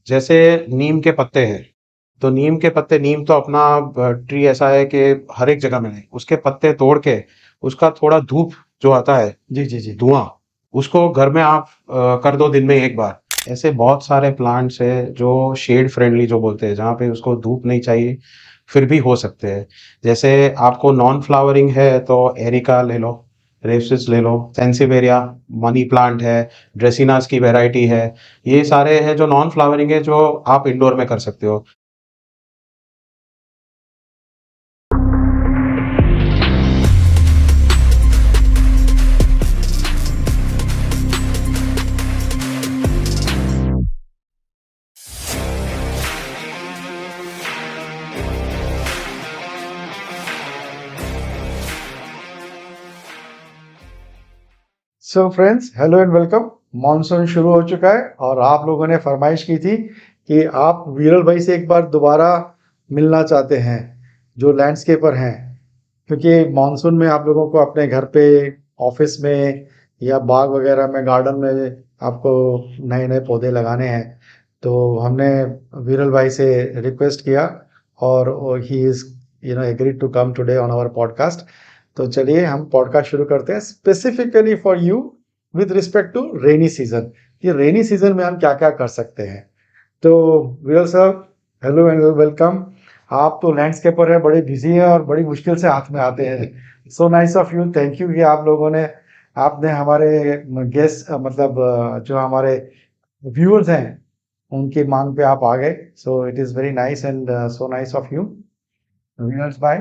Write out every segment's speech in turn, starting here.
जैसे नीम के पत्ते हैं, तो नीम के पत्ते, नीम तो अपना ट्री ऐसा है कि हर एक जगह मिले। उसके पत्ते तोड़ के उसका थोड़ा धूप जो आता है, जी जी जी। धुआं, उसको घर में आप कर दो दिन में एक बार। ऐसे बहुत सारे प्लांट्स है जो शेड फ्रेंडली जो बोलते हैं, जहाँ पे उसको धूप नहीं चाहिए फिर भी हो सकते हैं। जैसे आपको नॉन फ्लावरिंग है तो एरिका ले लो, रेप्सिस ले लो, सेंसिवेरिया, मनी प्लांट है, ड्रेसिनास की वैरायटी है। ये सारे हैं जो नॉन फ्लावरिंग है, जो आप इंडोर में कर सकते हो। So friends, hello and welcome. Monsoon शुरू हो चुका है और आप लोगों ने फरमाइश की थी कि आप वीरल भाई से एक बार दोबारा मिलना चाहते हैं, जो लैंडस्केपर हैं। क्योंकि मॉनसून में आप लोगों को अपने घर पे, ऑफिस में या बाग वगैरह में, गार्डन में आपको नए नए पौधे लगाने हैं। तो हमने वीरल भाई से रिक्वेस्ट किया और he is agreed to come today on our podcast. तो चलिए हम पॉडकास्ट शुरू करते हैं, specifically for you, with respect to rainy season. ये रेनी सीजन में हम क्या क्या कर सकते हैं। तो विरल साहब, हेलो एंड वेलकम। आप तो लैंडस्केपर है, बड़े बिजी हैं और बड़ी मुश्किल से हाथ में आते हैं। सो nice of you, thank you कि आप लोगों ने, आपने हमारे गेस्ट, मतलब जो हमारे व्यूअर्स हैं, उनकी मांग पे आप आ गए। So it is very nice and so nice of you, viewers भाई।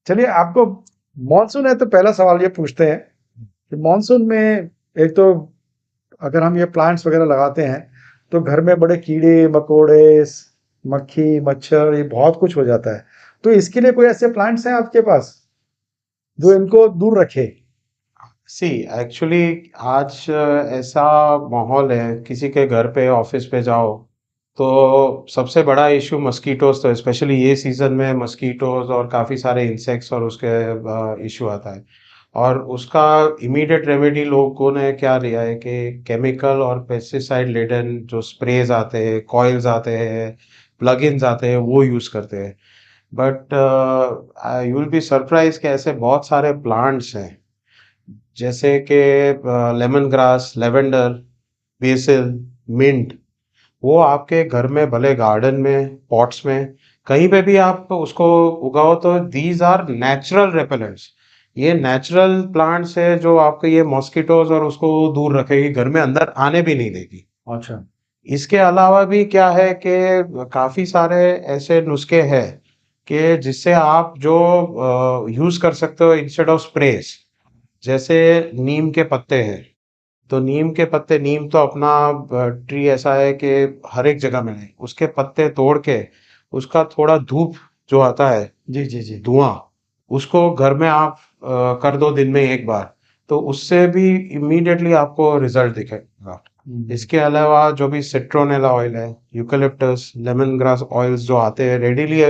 चलिए, आपको मॉनसून है तो पहला सवाल ये पूछते हैं कि मॉनसून में, एक तो अगर हम ये प्लांट्स वगैरह लगाते हैं तो घर में बड़े कीड़े मकोड़े, मक्खी मच्छर, ये बहुत कुछ हो जाता है। तो इसके लिए कोई ऐसे प्लांट्स हैं आपके पास जो इनको दूर रखे? सी एक्चुअली आज ऐसा माहौल है, किसी के घर पे ऑफिस पे जाओ तो सबसे बड़ा इशू मस्कीटोज, तो स्पेशली ये सीजन में मस्कीटोज और काफ़ी सारे इंसेक्ट्स और उसके इशू आता है। और उसका इमीडिएट रेमेडी लोगों ने क्या लिया है कि केमिकल और पेस्टिसाइड लेडन जो स्प्रेज आते हैं, कॉइल्स आते हैं, प्लगइन्स आते हैं, वो यूज़ करते हैं। But you will be surprise कि ऐसे बहुत सारे प्लांट्स हैं, जैसे कि lemongrass, lavender, basil, mint. वो आपके घर में भले गार्डन में, पॉट्स में, कहीं पे भी आप उसको उगाओ तो दीज आर नेचुरल रेपेलेंट्स। ये नेचुरल प्लांट्स है जो आपके ये मॉस्किटोज और उसको दूर रखेगी, घर में अंदर आने भी नहीं देगी। अच्छा। इसके अलावा भी क्या है कि काफी सारे ऐसे नुस्खे हैं कि जिससे आप जो यूज कर सकते हो इंस्टेड ऑफ स्प्रेस। जैसे नीम के पत्ते हैं, तो नीम के पत्ते, नीम तो अपना ट्री ऐसा है कि हर एक जगह मिले। उसके पत्ते तोड़ के उसका थोड़ा धूप जो आता है, जी जी जी। धुआं, उसको घर में आप कर दो दिन में एक बार, तो उससे भी इमीडिएटली आपको रिजल्ट दिखेगा। इसके अलावा जो भी सिट्रोनेला ऑयल है, यूकेलिप्टस, लेमन ग्रास ऑयल्स जो आते हैं रेडीली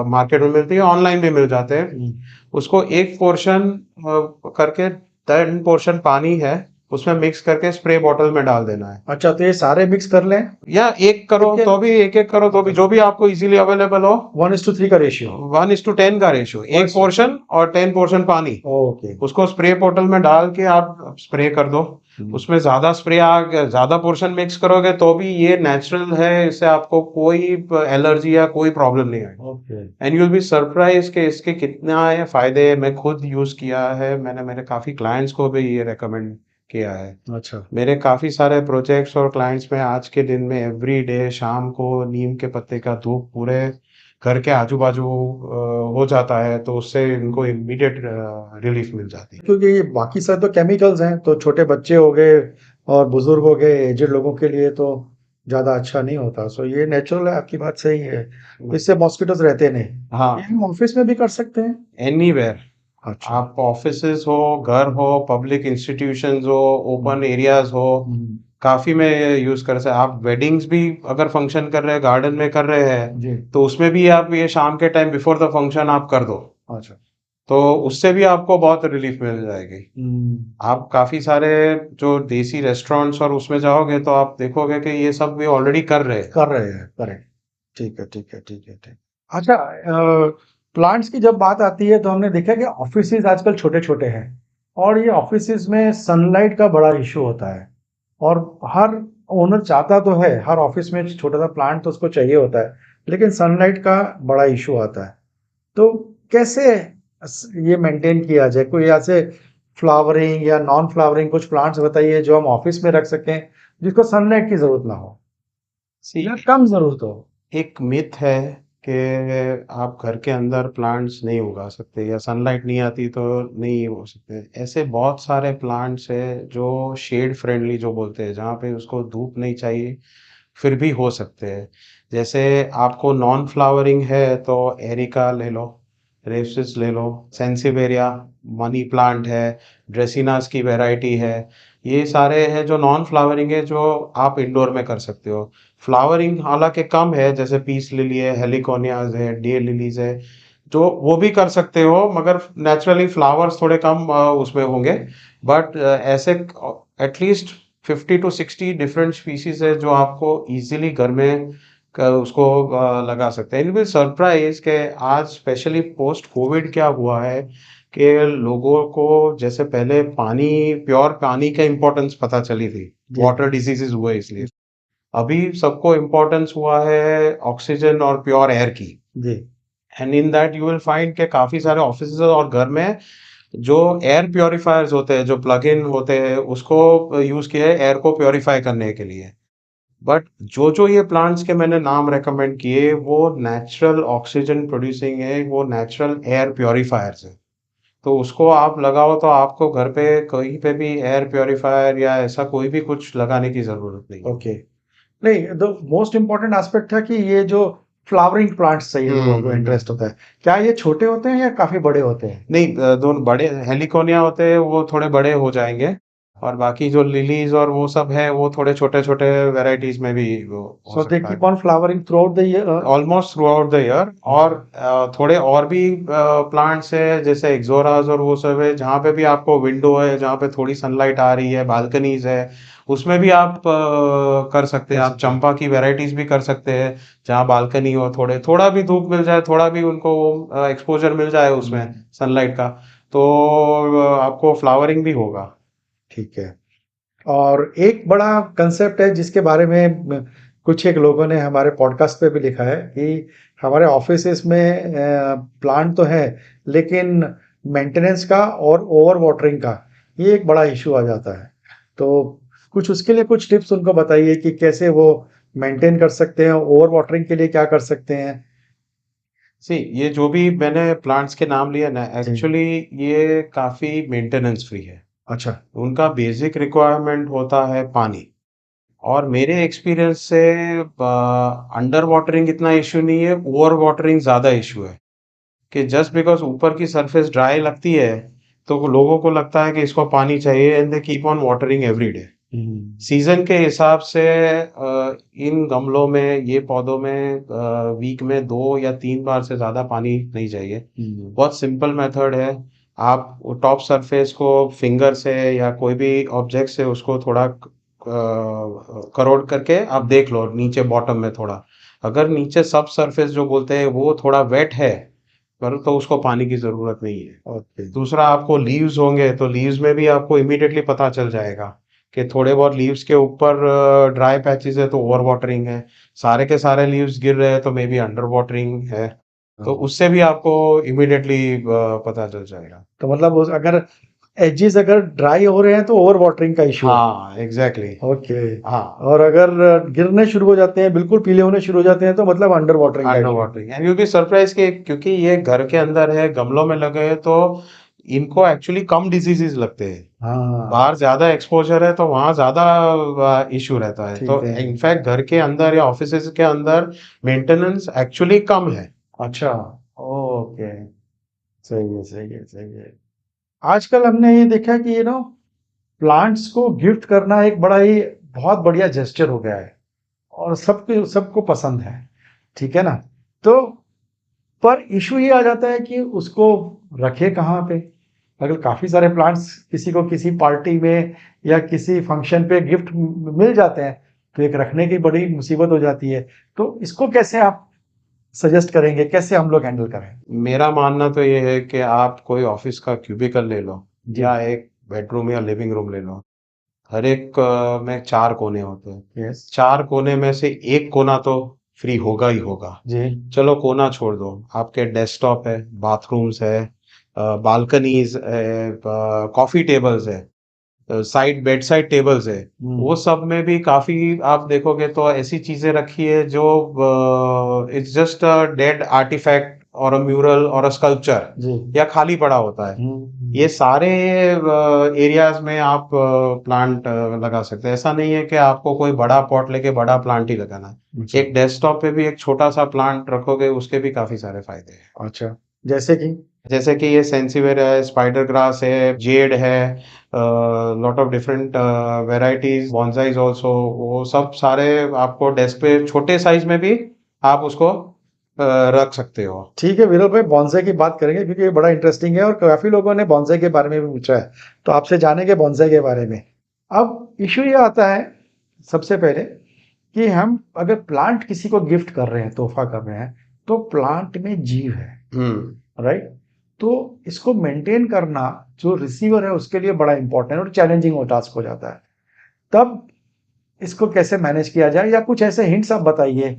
मार्केट में मिलती है, ऑनलाइन भी मिल जाते हैं। उसको एक पोर्शन करके, 10 पोर्शन पानी है उसमें मिक्स करके स्प्रे बॉटल में डाल देना है। अच्छा, तो ये सारे मिक्स कर लें? या एक करो ठीक है। तो भी, एक एक करो तो भी, जो भी आपको इजीली अवेलेबल हो। 1:3 का रेशियो? 1:10 का रेशियो, एक पोर्शन और 10 पोर्शन पानी, ओके। उसको स्प्रे बॉटल में डाल के आप स्प्रे कर दो। उसमें ज्यादा स्प्रे ज्यादा पोर्शन मिक्स करोगे तो भी ये नेचुरल है, इससे आपको कोई एलर्जी या कोई प्रॉब्लम नहीं आएगी। Okay. And you will be surprise कि इसके कितना है फायदे है। मैं खुद यूज किया है, मैंने मेरे काफी क्लाइंट्स को भी ये रेकमेंड किया है। अच्छा। मेरे काफी सारे प्रोजेक्ट्स और क्लाइंट्स में आज के दिन में एवरी डे शाम को नीम के पत्ते का धूप पूरे घर के आजू बाजू हो जाता है, तो उससे इनको इमीडिएट रिलीफ मिल जाती है। क्योंकि ये बाकी सारे तो केमिकल्स हैं, तो छोटे बच्चे हो गए और बुजुर्ग हो गए, एजेड लोगों के लिए तो ज़्यादा अच्छा नहीं होता। सो ये नेचुरल है, आपकी बात सही है। तो इससे मॉस्किटोज रहते नहीं। ये हाँ, हम ऑफिस में भी कर सकते हैं? एनीवेयर, अच्छा। आप ऑफिसेज हो, घर हो, पब्लिक इंस्टीट्यूशंस हो, ओपन एरियाज हो, हम्म, काफी में यूज कर सकते हैं। आप वेडिंग्स भी अगर फंक्शन कर रहे हैं, गार्डन में कर रहे हैं, जी। तो उसमें भी आप ये शाम के टाइम बिफोर द फंक्शन आप कर दो। अच्छा। तो उससे भी आपको बहुत रिलीफ मिल जाएगी। आप काफी सारे जो देसी रेस्टोरेंट्स और उसमें जाओगे तो आप देखोगे कि ये सब भी ऑलरेडी कर रहे हैं। कर रहे हैं, करेक्ट। ठीक है, ठीक है, ठीक है, ठीक। अच्छा, प्लांट्स की जब बात आती है तो हमने देखा कि ऑफिसेज आजकल छोटे-छोटे हैं और ये ऑफिसेज में सनलाइट का बड़ा इश्यू होता है और हर ओनर चाहता तो है, हर ऑफिस में छोटा-सा प्लांट तो उसको चाहिए होता है, लेकिन सनलाइट का बड़ा इश्यू आता है। तो कैसे ये मेंटेन किया जाए? कोई ऐसे फ्लावरिंग या नॉन फ्लावरिंग कुछ प्लांट्स बताइए जो हम ऑफिस में रख सकें, जिसको सनलाइट की ज़रूरत ना हो सी या कम ज़रूरत हो? एक मिथ है कि आप घर के अंदर प्लांट्स नहीं उगा सकते या सनलाइट नहीं आती तो नहीं हो सकते। ऐसे बहुत सारे प्लांट्स हैं जो शेड फ्रेंडली जो बोलते हैं, जहाँ पे उसको धूप नहीं चाहिए, फिर भी हो सकते हैं। जैसे आपको नॉन फ्लावरिंग है तो एरिका ले लो, रेप्सिस ले लो, सेंसिवेरिया, मनी प्लांट है, ड्रेसिनास की वैरायटी है। ये सारे हैं जो नॉन फ्लावरिंग है जो आप इंडोर में कर सकते हो। फ्लावरिंग हालांकि कम है, जैसे पीस लिली है, हेलिकोनियाज है, डे लिलीज है, जो वो भी कर सकते हो, मगर नेचुरली फ्लावर्स थोड़े कम उसमें होंगे। बट ऐसे एटलीस्ट 50 to 60 डिफरेंट स्पीसीज है जो आपको इजीली घर में उसको लगा सकते हैं। इनविल सरप्राइज के आज स्पेशली पोस्ट कोविड क्या हुआ है कि लोगों को जैसे पहले पानी, प्योर पानी का इम्पोर्टेंस पता चली थी, जी, वाटर डिजीजेस हुए इसलिए। अभी सबको इम्पोर्टेंस हुआ है ऑक्सीजन और प्योर एयर की। जी। And in that you will find के काफी सारे ऑफिस और घर में जो एयर प्योरीफायर्स होते हैं, जो प्लग इन होते हैं, उसको यूज किया है एयर को प्योरीफाई करने के लिए। बट जो जो ये प्लांट्स के मैंने नाम रेकमेंड किए वो नेचुरल ऑक्सीजन प्रोड्यूसिंग है, वो नेचुरल एयर प्योरीफायर्स है। तो उसको आप लगाओ तो आपको घर पे कहीं पे भी एयर प्योरीफायर या ऐसा कोई भी कुछ लगाने की जरूरत नहीं है। ओके। नहीं, द मोस्ट इम्पोर्टेंट एस्पेक्ट था कि ये जो फ्लावरिंग प्लांट्स चाहिए लोगों को हम्म। इंटरेस्ट होता है। क्या ये छोटे होते हैं या काफ़ी बड़े होते हैं? नहीं, दोनों बड़े हेलिकोनिया होते हैं वो थोड़े बड़े हो जाएंगे, और बाकी जो लिलीज और वो सब है वो थोड़े छोटे छोटे वेराइटीज में भी वो हो सो दे सकता कीप है। On flowering through out the year. Almost through out the year. और थोड़े और भी प्लांट्स है जैसे एक्सोरास और वो सब है, जहाँ पे भी आपको विंडो है, जहाँ पे थोड़ी सनलाइट आ रही है, बालकनीज है, उसमें भी आप कर सकते हैं। कर आप सकते हैं। चंपा की वेराइटीज भी कर सकते हैं, जहाँ बालकनी हो, थोड़े थोड़ा भी धूप मिल जाए, थोड़ा भी उनको एक्सपोजर मिल जाए उसमें सनलाइट का, तो आपको फ्लावरिंग भी होगा। ठीक है। और एक बड़ा कंसेप्ट है जिसके बारे में कुछ एक लोगों ने हमारे पॉडकास्ट पे भी लिखा है कि हमारे ऑफिसेस में प्लांट तो है, लेकिन मेंटेनेंस का और ओवर वाटरिंग का ये एक बड़ा इशू आ जाता है। तो कुछ उसके लिए कुछ टिप्स उनको बताइए कि कैसे वो मेंटेन कर सकते हैं, ओवर वाटरिंग के लिए क्या कर सकते हैं? सी ये जो भी मैंने प्लांट्स के नाम लिया ना, जी। एक्चुअली ये काफी मेंटेनेंस फ्री है। अच्छा। उनका बेसिक रिक्वायरमेंट होता है पानी। और मेरे एक्सपीरियंस से अंडर वाटरिंग इतना इश्यू नहीं है, ओवर वाटरिंग ज्यादा इश्यू है। कि जस्ट बिकॉज ऊपर की सरफेस ड्राई लगती है तो लोगों को लगता है कि इसको पानी चाहिए, and they keep on watering every day. Hmm. Season के हिसाब से इन गमलों में, ये पौधों में वीक में 2 या 3 बार से ज्यादा पानी नहीं चाहिए। हम्म। बहुत सिंपल मेथड है। आप टॉप सरफेस को फिंगर से या कोई भी ऑब्जेक्ट से उसको थोड़ा करोड़ करके आप देख लो नीचे बॉटम में थोड़ा। अगर नीचे सब सरफेस जो बोलते हैं वो थोड़ा वेट है, पर तो उसको पानी की जरूरत नहीं है। ओके। दूसरा, आपको लीव्स होंगे तो लीव्स में भी आपको इमीडिएटली पता चल जाएगा कि थोड़े बहुत लीव्स के ऊपर ड्राई पैचेस है तो ओवर वाटरिंग है, सारे के सारे लीव्स गिर रहे हैं तो मे बी अंडर वाटरिंग है। तो हाँ। उससे भी आपको इमीडिएटली पता चल जाएगा। तो मतलब अगर एजेस अगर ड्राई हो रहे हैं तो ओवर वाटरिंग का इशू है। हाँ, एग्जैक्टली exactly। ओके। हाँ, और अगर गिरने शुरू हो जाते हैं, बिल्कुल पीले होने शुरू हो जाते हैं, तो मतलब अंडर वाटरिंग का under issue. Watering and you'll be surprise के, क्योंकि ये घर के अंदर है, गमलों में लगे हैं, तो इनको एक्चुअली कम डिजीजेस लगते हैं। हाँ। बाहर ज्यादा एक्सपोजर है तो वहां ज्यादा इशू रहता है, तो ठीक है। इनफैक्ट घर के अंदर या ऑफिसेज के अंदर मेंटेनेंस एक्चुअली कम है। अच्छा। ओके। सही है, सही है, सही है। आजकल हमने ये देखा कि प्लांट्स को गिफ्ट करना एक बड़ा ही बहुत बढ़िया जेस्चर हो गया है और सबको सबको पसंद है। ठीक है ना? तो पर इशू ये आ जाता है कि उसको रखे कहाँ पे? अगर काफ़ी सारे प्लांट्स किसी को किसी पार्टी में या किसी फंक्शन पे गिफ्ट मिल जाते हैं, तो एक रखने की बड़ी मुसीबत हो जाती है। तो इसको कैसे आप सजेस्ट करेंगे? कैसे हम लोग हैंडल करें? मेरा मानना तो ये है कि आप कोई ऑफिस का क्यूबिकल ले लो जी। या एक बेडरूम या लिविंग रूम ले लो। हर एक में चार कोने होते हैं। यस। चार कोने में से एक कोना तो फ्री होगा ही होगा। जी। चलो कोना छोड़ दो, आपके डेस्कटॉप है, बाथरूम्स है, बालकनीज है, कॉफी टेबल्स है, साइड बेड साइड टेबल्स है, वो सब में भी काफी आप देखोगे तो ऐसी चीजें रखी है जो it's just a dead artifact और अ म्यूरल और अ स्कल्पचर जी। या खाली पड़ा होता है। ये सारे एरियाज में आप प्लांट लगा सकते हैं। ऐसा नहीं है कि आपको कोई बड़ा पॉट लेके बड़ा प्लांट ही लगाना है। अच्छा। एक डेस्कटॉप पे भी एक छोटा सा प्लांट रखोगे, उसके भी काफी सारे फायदे हैं। अच्छा, जैसे कि? जैसे कि ये सेंसिवेरा है, स्पाइडर ग्रास है, जेड है, lot of different varieties, bonsais also, वो सब सारे आपको डेस्क पे छोटे साइज में भी आप उसको रख सकते हो। ठीक है विरोल भाई, बॉन्साई की बात करेंगे क्योंकि ये बड़ा इंटरेस्टिंग है और काफ़ी लोगों ने बॉन्साई के बारे में भी पूछा है, तो आपसे जानेंगे बॉन्साई के बारे में। अब इशू ये आता है सबसे पहले कि हम अगर प्लांट किसी को गिफ्ट कर रहे हैं, तोहफा कर रहे हैं, तो प्लांट में जीव है, हम्म। राइट? तो इसको मेंटेन करना जो रिसीवर है उसके लिए बड़ा इंपॉर्टेंट और चैलेंजिंग टास्क हो जाता है। तब इसको कैसे मैनेज किया जाए, या कुछ ऐसे हिंट्स आप बताइए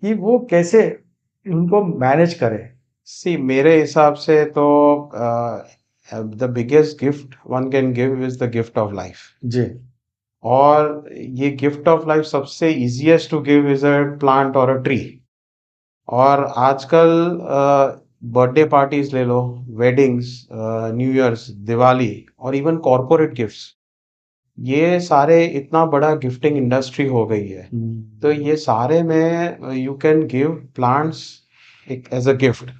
कि वो कैसे उनको मैनेज करें? सी मेरे हिसाब से तो the biggest gift one can give is the gift of life. जी। और ये गिफ्ट ऑफ लाइफ सबसे easiest to give is a plant or a tree. और आजकल बर्थडे पार्टीज ले लो, वेडिंग्स, न्यू ईयर्स, दिवाली और इवन कॉरपोरेट गिफ्ट्स, ये सारे इतना बड़ा गिफ्टिंग इंडस्ट्री हो गई है। तो ये सारे में यू कैन गिव प्लांट्स एक एज अ गिफ्ट।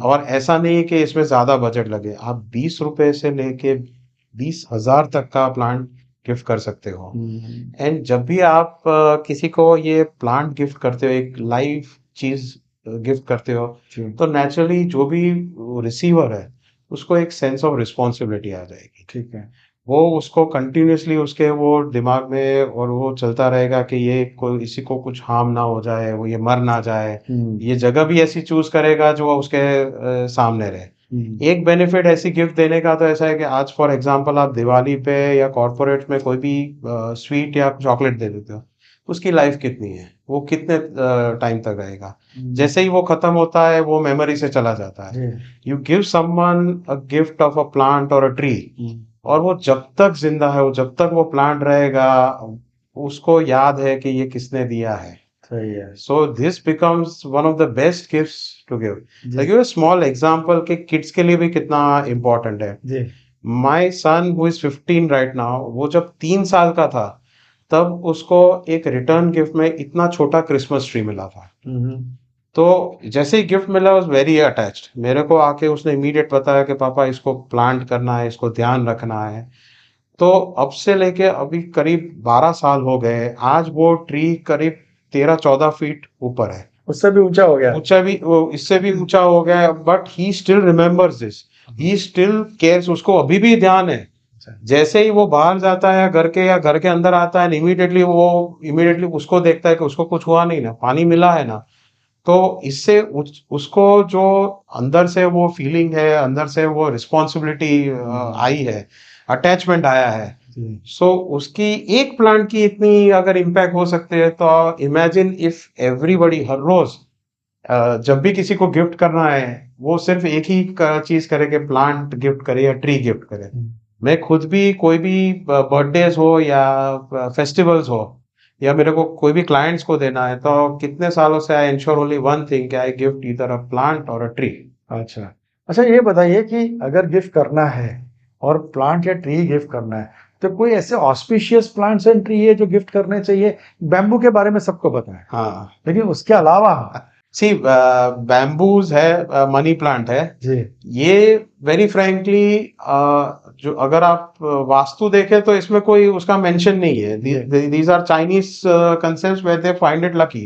और ऐसा नहीं है कि इसमें ज्यादा बजट लगे, आप 20 रुपए से लेके 20,000 तक का प्लांट गिफ्ट कर सकते हो। एंड जब भी आप किसी को ये प्लांट गिफ्ट करते हो, एक लाइव चीज गिफ्ट करते हो, तो नेचुरली जो भी रिसीवर है उसको एक सेंस ऑफ रिस्पॉन्सिबिलिटी आ जाएगी। ठीक है। वो उसको कंटिन्यूअसली उसके वो दिमाग में और वो चलता रहेगा कि ये कोई इसी को कुछ हार्म ना हो जाए, वो ये मर ना जाए। ये जगह भी ऐसी चूज करेगा जो उसके सामने रहे। एक बेनिफिट ऐसी गिफ्ट देने का तो ऐसा है कि आज फॉर एग्जांपल आप दिवाली पे या कॉर्पोरेट में कोई भी स्वीट या चॉकलेट दे देते हो, उसकी लाइफ कितनी है, वो कितने टाइम तक रहेगा। जैसे ही वो खत्म होता है वो मेमोरी से चला जाता है। You give someone a gift of a plant or a tree, और वो जब तक जिंदा है, वो जब तक वो प्लांट रहेगा, उसको याद है कि ये किसने दिया है। सही है। So this becomes one of the best gifts to give. जी। लाइक यू स्मॉल एग्जांपल कि किड्स के लिए भी कितना इम्पोर्टेंट है। जी। My son who is 15 right now, वो जब 3 साल का था तब उसको एक रिटर्न गिफ्ट में इतना छोटा क्रिसमस ट्री मिला था। तो जैसे ही गिफ्ट मिला वाज वेरी अटैच्ड, मेरे को आके उसने इमीडिएट बताया कि पापा इसको प्लांट करना है, इसको ध्यान रखना है। तो अब से लेके अभी करीब 12 साल हो गए, आज वो ट्री करीब 13-14 फीट ऊपर है। उससे भी ऊंचा हो गया। ऊंचा भी, वो इससे भी ऊंचा हो गया है, but he still remembers this, he still cares, उसको अभी भी ध्यान है। जैसे ही वो बाहर जाता है घर के या घर के अंदर आता है, इमीडिएटली उसको देखता है कि उसको कुछ हुआ नहीं ना, पानी मिला है ना। तो इससे उसको जो अंदर से वो फीलिंग है, अंदर से वो रिस्पॉन्सिबिलिटी आई है, अटैचमेंट आया है। सो उसकी एक प्लांट की इतनी अगर इम्पैक्ट हो सकते हैं, तो इमेजिन इफ एवरीबॉडी हर रोज जब भी किसी को गिफ्ट करना है, वो सिर्फ एक ही चीज करे कि प्लांट गिफ्ट करे या ट्री गिफ्ट करे। मैं खुद भी कोई भी बर्थडेज हो या फेस्टिवल्स हो या मेरे को कोई भी क्लाइंट्स को देना है, तो कितने सालों से I ensure only one thing कि I gift either a plant or a tree. अच्छा। अच्छा, ये बताइए कि अगर गिफ्ट करना है और प्लांट या ट्री गिफ्ट करना है, तो कोई ऐसे ऑस्पिशियस प्लांट्स एंड ट्री है जो गिफ्ट करने चाहिए? बैम्बू के बारे में सबको पता है, हाँ, लेकिन उसके अलावा? सी बैम्बूज है, मनी प्लांट है। जी। ये वेरी फ्रैंकली, जो अगर आप वास्तु देखें तो इसमें कोई उसका मेंशन नहीं है। These are Chinese concepts where they find it lucky.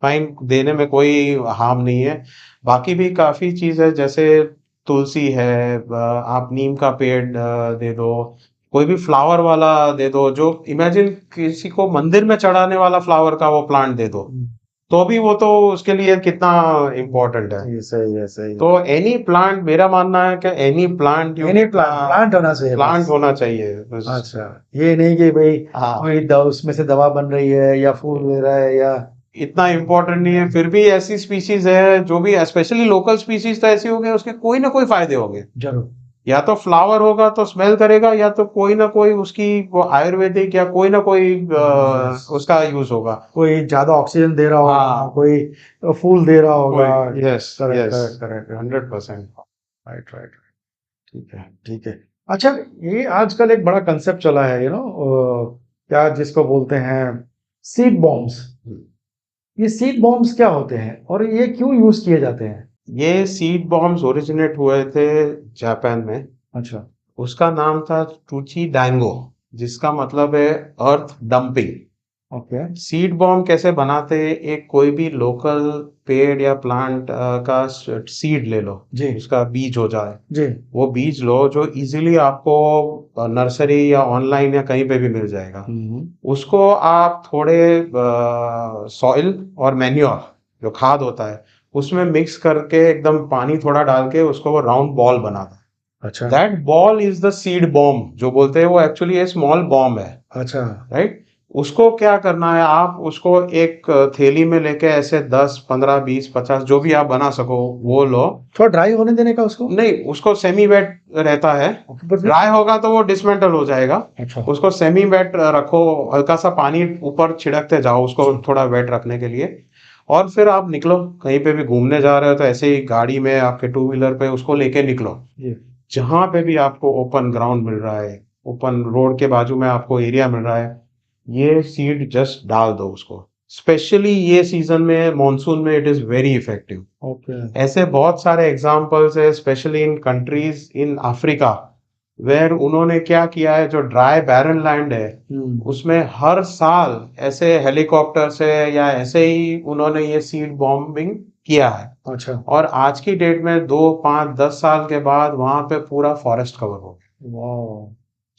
Fine, देने में कोई हार्म नहीं है। बाकी भी काफी चीज है, जैसे तुलसी है, आप नीम का पेड़ दे दो, कोई भी फ्लावर वाला दे दो, जो इमेजिन किसी को मंदिर में चढ़ाने वाला फ्लावर का वो प्लांट दे दो, हम्म, तो भी वो तो उसके लिए कितना इम्पोर्टेंट है। ये सही है, सही है। तो एनी प्लांट, मेरा मानना है कि any plant you any plant, plant होना चाहिए प्लांट बस। होना चाहिए बस। अच्छा, ये नहीं कि भाई हाँ, कोई उसमें से दवा बन रही है या फूल ले रहा है या। इतना इम्पोर्टेंट नहीं है, फिर भी ऐसी स्पीशीज है जो भी, स्पेशली लोकल स्पीशीज, तो ऐसी हो गई उसके कोई ना कोई फायदे होंगे। जरूर। या तो फ्लावर होगा तो स्मेल करेगा, या तो कोई ना कोई उसकी वो आयुर्वेदिक या कोई ना कोई यस, उसका यूज होगा। कोई ज्यादा ऑक्सीजन दे रहा होगा, हाँ, कोई फूल दे रहा होगा। कोई, yes, correct, yes, correct, correct. 100%। Right, right. ठीक है, ठीक है। अच्छा, ये आजकल एक बड़ा कंसेप्ट चला है, क्या जिसको बोलते हैं सीड बॉम्ब्स। ये सीड बॉम्ब्स क्या होते हैं और ये क्यों यूज किए जाते हैं? ये सीड बॉम्ब्स ओरिजिनेट हुए थे जापान में। अच्छा। उसका नाम था टूची डांगो, जिसका मतलब है अर्थ डंपिंग। ओके। सीड बॉम्ब कैसे बनाते हैं, एक कोई भी लोकल पेड़ या प्लांट का सीड ले लो, जी, उसका बीज हो जाए, जी। वो बीज लो जो इजीली आपको नर्सरी या ऑनलाइन या कहीं पे भी मिल जाएगा। हम्म। उसको आप थोड़े सॉइल और मैन्योर, जो खाद होता है, उसमें मिक्स करके एकदम पानी थोड़ा डाल के उसको वो राउंड बॉल बना दो। अच्छा, that ball is the seed bomb, जो बोलते हैं, वो एक्चुअली एक स्मॉल बॉम्ब है। अच्छा। राइट। उसको क्या करना है, आप उसको एक थैली में लेके ऐसे 10 15 20 50 जो भी आप बना सको वो लो। थोड़ा ड्राई होने देने का उसको। नहीं, उसको सेमी वेट रहता है। ओके, पर फिर। ड्राई होगा तो वो डिसमेंटल हो जाएगा। अच्छा। उसको सेमी वेट रखो, हल्का सा पानी ऊपर छिड़कते जाओ उसको जी। थोड़ा वेट रखने के लिए। और फिर आप निकलो, कहीं पे भी घूमने जा रहे हो तो ऐसे ही गाड़ी में आपके टू व्हीलर पे उसको लेके निकलो। जी। जहां पे भी आपको ओपन ग्राउंड मिल रहा है, ओपन रोड के बाजू में आपको एरिया मिल रहा है, ये सीड जस्ट डाल दो उसको। स्पेशली ये सीजन में, मॉनसून में, it is very effective. Okay. ऐसे बहुत सारे एग्जाम्पल्स है, specially in countries in Africa, where उन्होंने क्या किया है, जो ड्राई बैरन लैंड है, हम्म। उसमें हर साल ऐसे हेलीकॉप्टर से या ऐसे ही उन्होंने ये सीड बॉम्बिंग किया है। अच्छा। और आज की डेट में 2 5 10 साल के बाद वहां पे पूरा फॉरेस्ट कवर हो गया। वाह।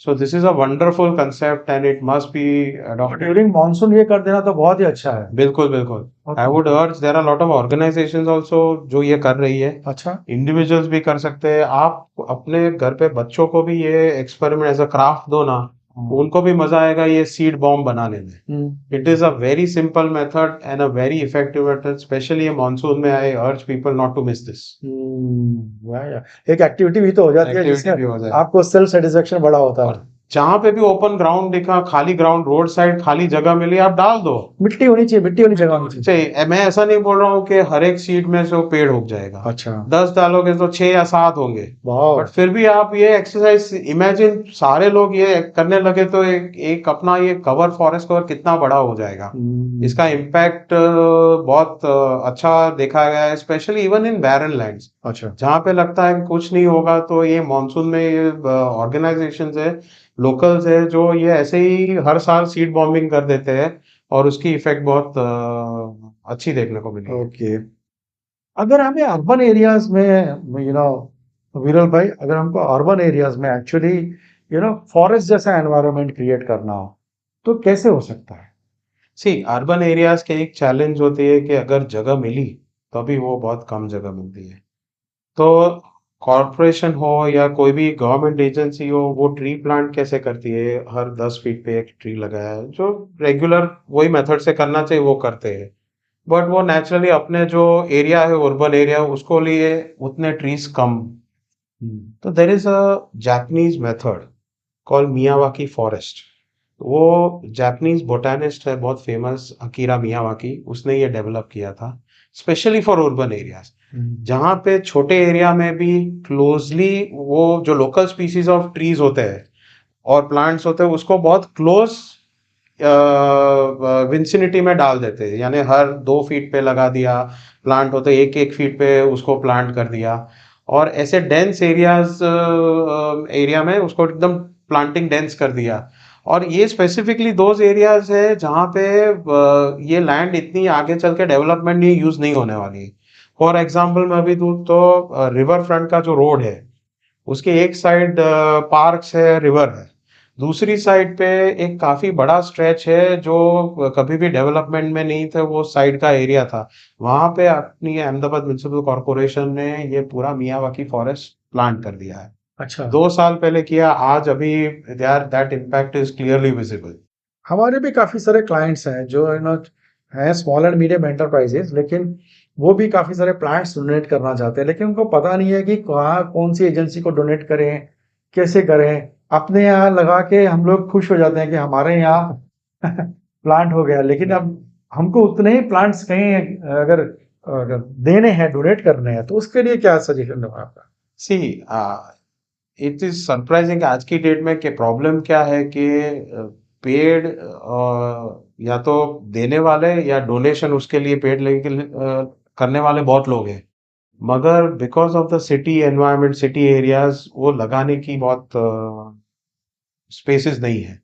So this is a wonderful concept and it must be adopted. During monsoon ये कर देना तो बहुत ही अच्छा है। बिल्कुल, बिल्कुल। I okay. Would urge, there are lot of organisations also जो ये कर रही है। अच्छा। इंडिविजुअल्स भी कर सकते हैं। आप अपने घर पे बच्चों को भी ये एक्सपेरिमेंट एज अ क्राफ्ट दो ना, हम्म। उनको भी मजा आएगा ये सीड बॉम्ब बनाने में। It is a very simple method and a very effective method, specially ये मॉनसून में। I urge people not to miss this. वाह यार, एक एक्टिविटी भी तो हो जाती है एक्टिविटी जिससे भी हो जाए। आपको सेल्फ सेटिस्फेक्शन बड़ा होता है। और जहां पे भी ओपन ग्राउंड दिखा, खाली ग्राउंड, रोड साइड खाली जगह मिली, आप डाल दो। मिट्टी होनी चाहिए, मिट्टी वाली जगह होनी चाहिए। चाहिए, मैं ऐसा नहीं बोल रहा हूँ कि हर एक सीड में से वो पेड़ उग जाएगा। अच्छा। 10 डालोगे तो 6 या 7 होंगे। वाह। बट फिर भी आप ये एक्सरसाइज इमेजिन, सारे लोग ये करने लगे तो एक अपना ये कवर, फॉरेस्ट कवर कितना बड़ा हो जाएगा। इसका इम्पैक्ट बहुत अच्छा देखा गया है, specially even in barren lands, अच्छा। जहाँ पे लगता है कि कुछ नहीं होगा, तो ये मॉनसून में ये ऑर्गेनाइजेशंस है, लोकल्स है, जो ये ऐसे ही हर साल सीड बॉम्बिंग कर देते हैं, और उसकी इफेक्ट बहुत अच्छी देखने को मिली है। ओके। अगर हमें अर्बन एरियाज में, विरल भाई, अगर हमको अर्बन एरियाज में एक्चुअली फॉरेस्ट जैसा एनवायरनमेंट क्रिएट करना हो तो कैसे हो सकता है? सी, अर्बन एरियाज के एक चैलेंज होती है कि अगर जगह मिली तो अभी वो बहुत कम जगह मिलती है। तो कॉरपोरेशन हो या कोई भी गवर्नमेंट एजेंसी हो, वो ट्री प्लांट कैसे करती है, हर 10 फीट पे एक ट्री लगाया है, जो रेगुलर वही मेथड से करना चाहिए वो करते हैं। बट वो नेचुरली अपने जो एरिया है, अर्बन एरिया, उसको लिए उतने ट्रीज कम। तो there is a Japanese method called Miyawaki forest. वो जापानीज बोटानिस्ट है बहुत फेमस, अकीरा मियावाकी, उसने ये डेवलप किया था स्पेशली फॉर अर्बन एरियाज, जहाँ पे छोटे एरिया में भी क्लोजली वो जो लोकल स्पीसीज ऑफ ट्रीज होते हैं और प्लांट्स होते हैं, उसको बहुत क्लोज विंसिनिटी में डाल देते हैं, यानी हर 2 फीट पे लगा दिया। प्लांट होते 1 1 फीट पे उसको प्लांट कर दिया, और ऐसे डेंस एरियाज एरिया में उसको एकदम प्लांटिंग डेंस कर दिया। और ये स्पेसिफिकली दोज एरियाज है जहाँ पे ये लैंड इतनी आगे चल के डेवलपमेंट नहीं यूज नहीं होने वाली है। फॉर एग्जाम्पल मैं अभी दूँ तो रिवर फ्रंट का जो रोड है उसके एक साइड पार्क्स है, रिवर है। दूसरी साइड पे एक काफी बड़ा स्ट्रेच है जो कभी भी डेवलपमेंट में नहीं था, वो साइड का एरिया था। वहां पे अपनी अहमदाबाद म्युनिसिपल कॉर्पोरेशन ने ये पूरा मियावाकी फॉरेस्ट प्लांट कर दिया है। अच्छा। 2 साल पहले किया, आज अभी there that impact is clearly visible. हमारे भी काफ़ी सारे क्लाइंट्स हैं जो हैं स्मॉल एंड मीडियम एंटरप्राइजेज, लेकिन वो भी काफ़ी सारे प्लांट्स डोनेट करना चाहते हैं, लेकिन उनको पता नहीं है कि कहाँ कौन सी एजेंसी को डोनेट करें, कैसे करें। अपने यहाँ लगा के हम लोग खुश हो जाते हैं कि हमारे यहाँ प्लांट हो गया, लेकिन अब हमको उतने ही प्लांट्स कहीं अगर अगर देने हैं, डोनेट करने हैं, तो उसके लिए क्या सजेशन होगा आपका? सी इट इज सरप्राइजिंग आज की डेट में कि प्रॉब्लम क्या है कि पेड़ या तो देने वाले या डोनेशन उसके लिए पेड़ लेके करने वाले बहुत लोग हैं, मगर because of the city environment, city areas, वो लगाने की बहुत स्पेसेस नहीं है।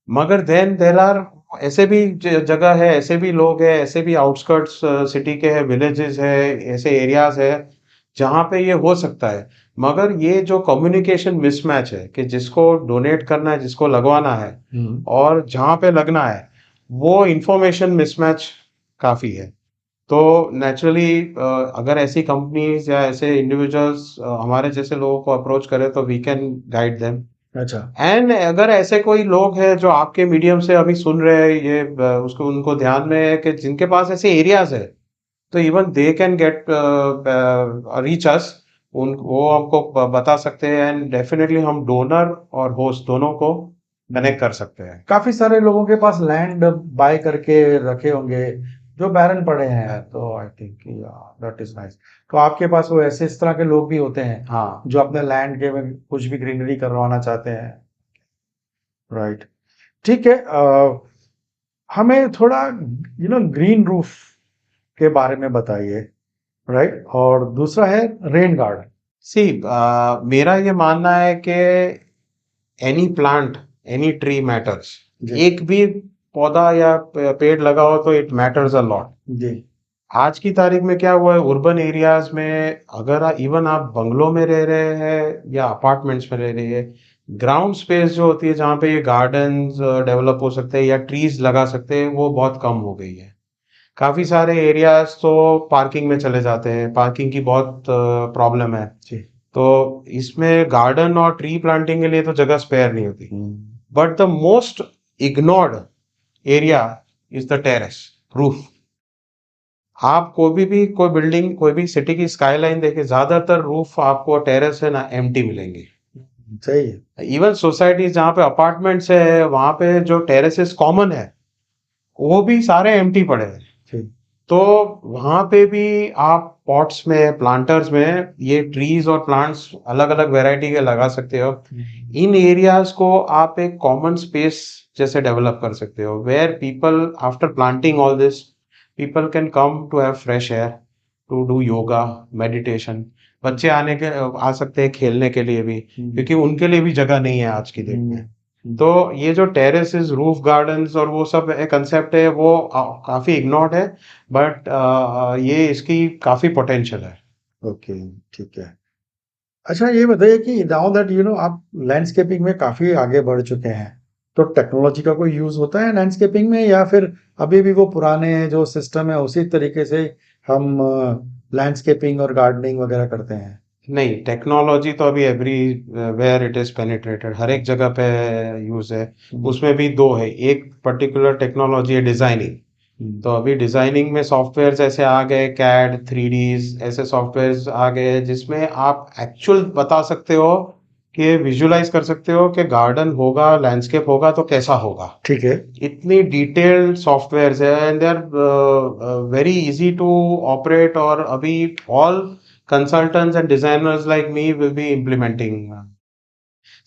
मगर देन देर आर ऐसे भी जगह है, ऐसे भी लोग हैं, ऐसे भी आउटस्कर्ट्स सिटी के हैं, विलेजेस है, ऐसे एरियाज है जहाँ पे ये हो सकता है। मगर ये जो कम्युनिकेशन मिसमैच है कि जिसको डोनेट करना है, जिसको लगवाना है और जहाँ पे लगना है, वो इंफॉर्मेशन मिसमैच काफी है। तो नेचुरली अगर ऐसी कंपनीज या ऐसे इंडिविजुअल्स हमारे जैसे लोगों को अप्रोच करें तो वी कैन गाइड देम। अच्छा। एंड अगर ऐसे कोई लोग हैं जो आपके मीडियम से अभी सुन रहे हैं ये, उसको उनको ध्यान में है कि जिनके पास ऐसे एरियाज है, तो even they can get reach अस। उन वो हमको बता सकते हैं एंड डेफिनेटली हम डोनर और होस्ट दोनों को कनेक्ट कर सकते हैं। काफी सारे लोगों के पास लैंड बाय करके रखे होंगे जो बैरन पड़े हैं, तो I think that is nice. तो आपके पास वो ऐसे इस तरह के लोग भी होते हैं हाँ। जो अपने लैंड के में कुछ भी ग्रीनरी करवाना चाहते हैं, राइट? ठीक है। हमें थोड़ा ग्रीन रूफ के बारे में बताइए, राइट? और दूसरा है रेन गार्डन। सी मेरा ये मानना है कि any plant, any tree matters. जी। एक भी पौधा या पेड़ लगाओ तो इट मैटर्स अ लॉट। जी। आज की तारीख में क्या हुआ है, urban एरियाज में अगर इवन आप बंगलों में रह रहे हैं या अपार्टमेंट्स में रह रहे हैं, ग्राउंड स्पेस जो होती है जहाँ पे ये गार्डन्स डेवलप हो सकते हैं या ट्रीज लगा सकते हैं, वो बहुत कम हो गई है। काफी सारे एरियाज तो पार्किंग में चले जाते हैं, पार्किंग की बहुत प्रॉब्लम है। जी। तो इसमें गार्डन और ट्री प्लांटिंग के लिए तो जगह स्पेयर नहीं होती। But the most ignored area is the terrace, roof. आप कोई बिल्डिंग, कोई भी सिटी की स्काईलाइन देखे, ज्यादातर रूफ आपको टेरेस है ना एम्प्टी मिलेंगे। सही है। इवन सोसाइटीज जहाँ पे अपार्टमेंट्स है वहां पे जो टेरेसेस कॉमन है वो भी सारे एम्प्टी पड़े हैं। जी। तो वहां पे भी आप पॉट्स में, प्लांटर्स में ये ट्रीज और प्लांट्स अलग अलग वैरायटी के लगा सकते हो। इन एरियाज को आप एक कॉमन स्पेस जैसे डेवलप कर सकते हो, where people after planting all this, people can come to have fresh air, to do yoga, meditation. बच्चे आ सकते हैं खेलने के लिए भी, क्योंकि उनके लिए भी जगह नहीं है आज की डेट में। तो ये जो टेरेसेस, रूफ गार्डन्स और वो सब एक कंसेप्ट है, वो काफी इग्नोर्ड है, बट ये इसकी काफी पोटेंशियल है। ओके। ठीक है। अच्छा, ये बताइए कि नाउ दैट आप लैंडस्केपिंग में काफ़ी आगे बढ़ चुके हैं, तो टेक्नोलॉजी का कोई यूज़ होता है लैंडस्केपिंग में, या फिर अभी भी वो पुराने जो सिस्टम है उसी तरीके से हम लैंडस्केपिंग और गार्डनिंग वगैरह करते हैं? नहीं, टेक्नोलॉजी तो अभी everywhere it is penetrated, हर एक जगह पे यूज है। उसमें भी दो है, एक पर्टिकुलर टेक्नोलॉजी है डिजाइनिंग। तो अभी डिजाइनिंग में सॉफ्टवेयर ऐसे आ गए, कैड, 3Ds ऐसे सॉफ्टवेयर आ गए हैं जिसमें आप एक्चुअल बता सकते हो कि विजुलाइज कर सकते हो कि गार्डन होगा, लैंडस्केप होगा तो कैसा होगा। ठीक है। इतनी डिटेल्ड सॉफ्टवेयर है and they are very easy to operate, और अभी all consultants and designers like me will be implementing.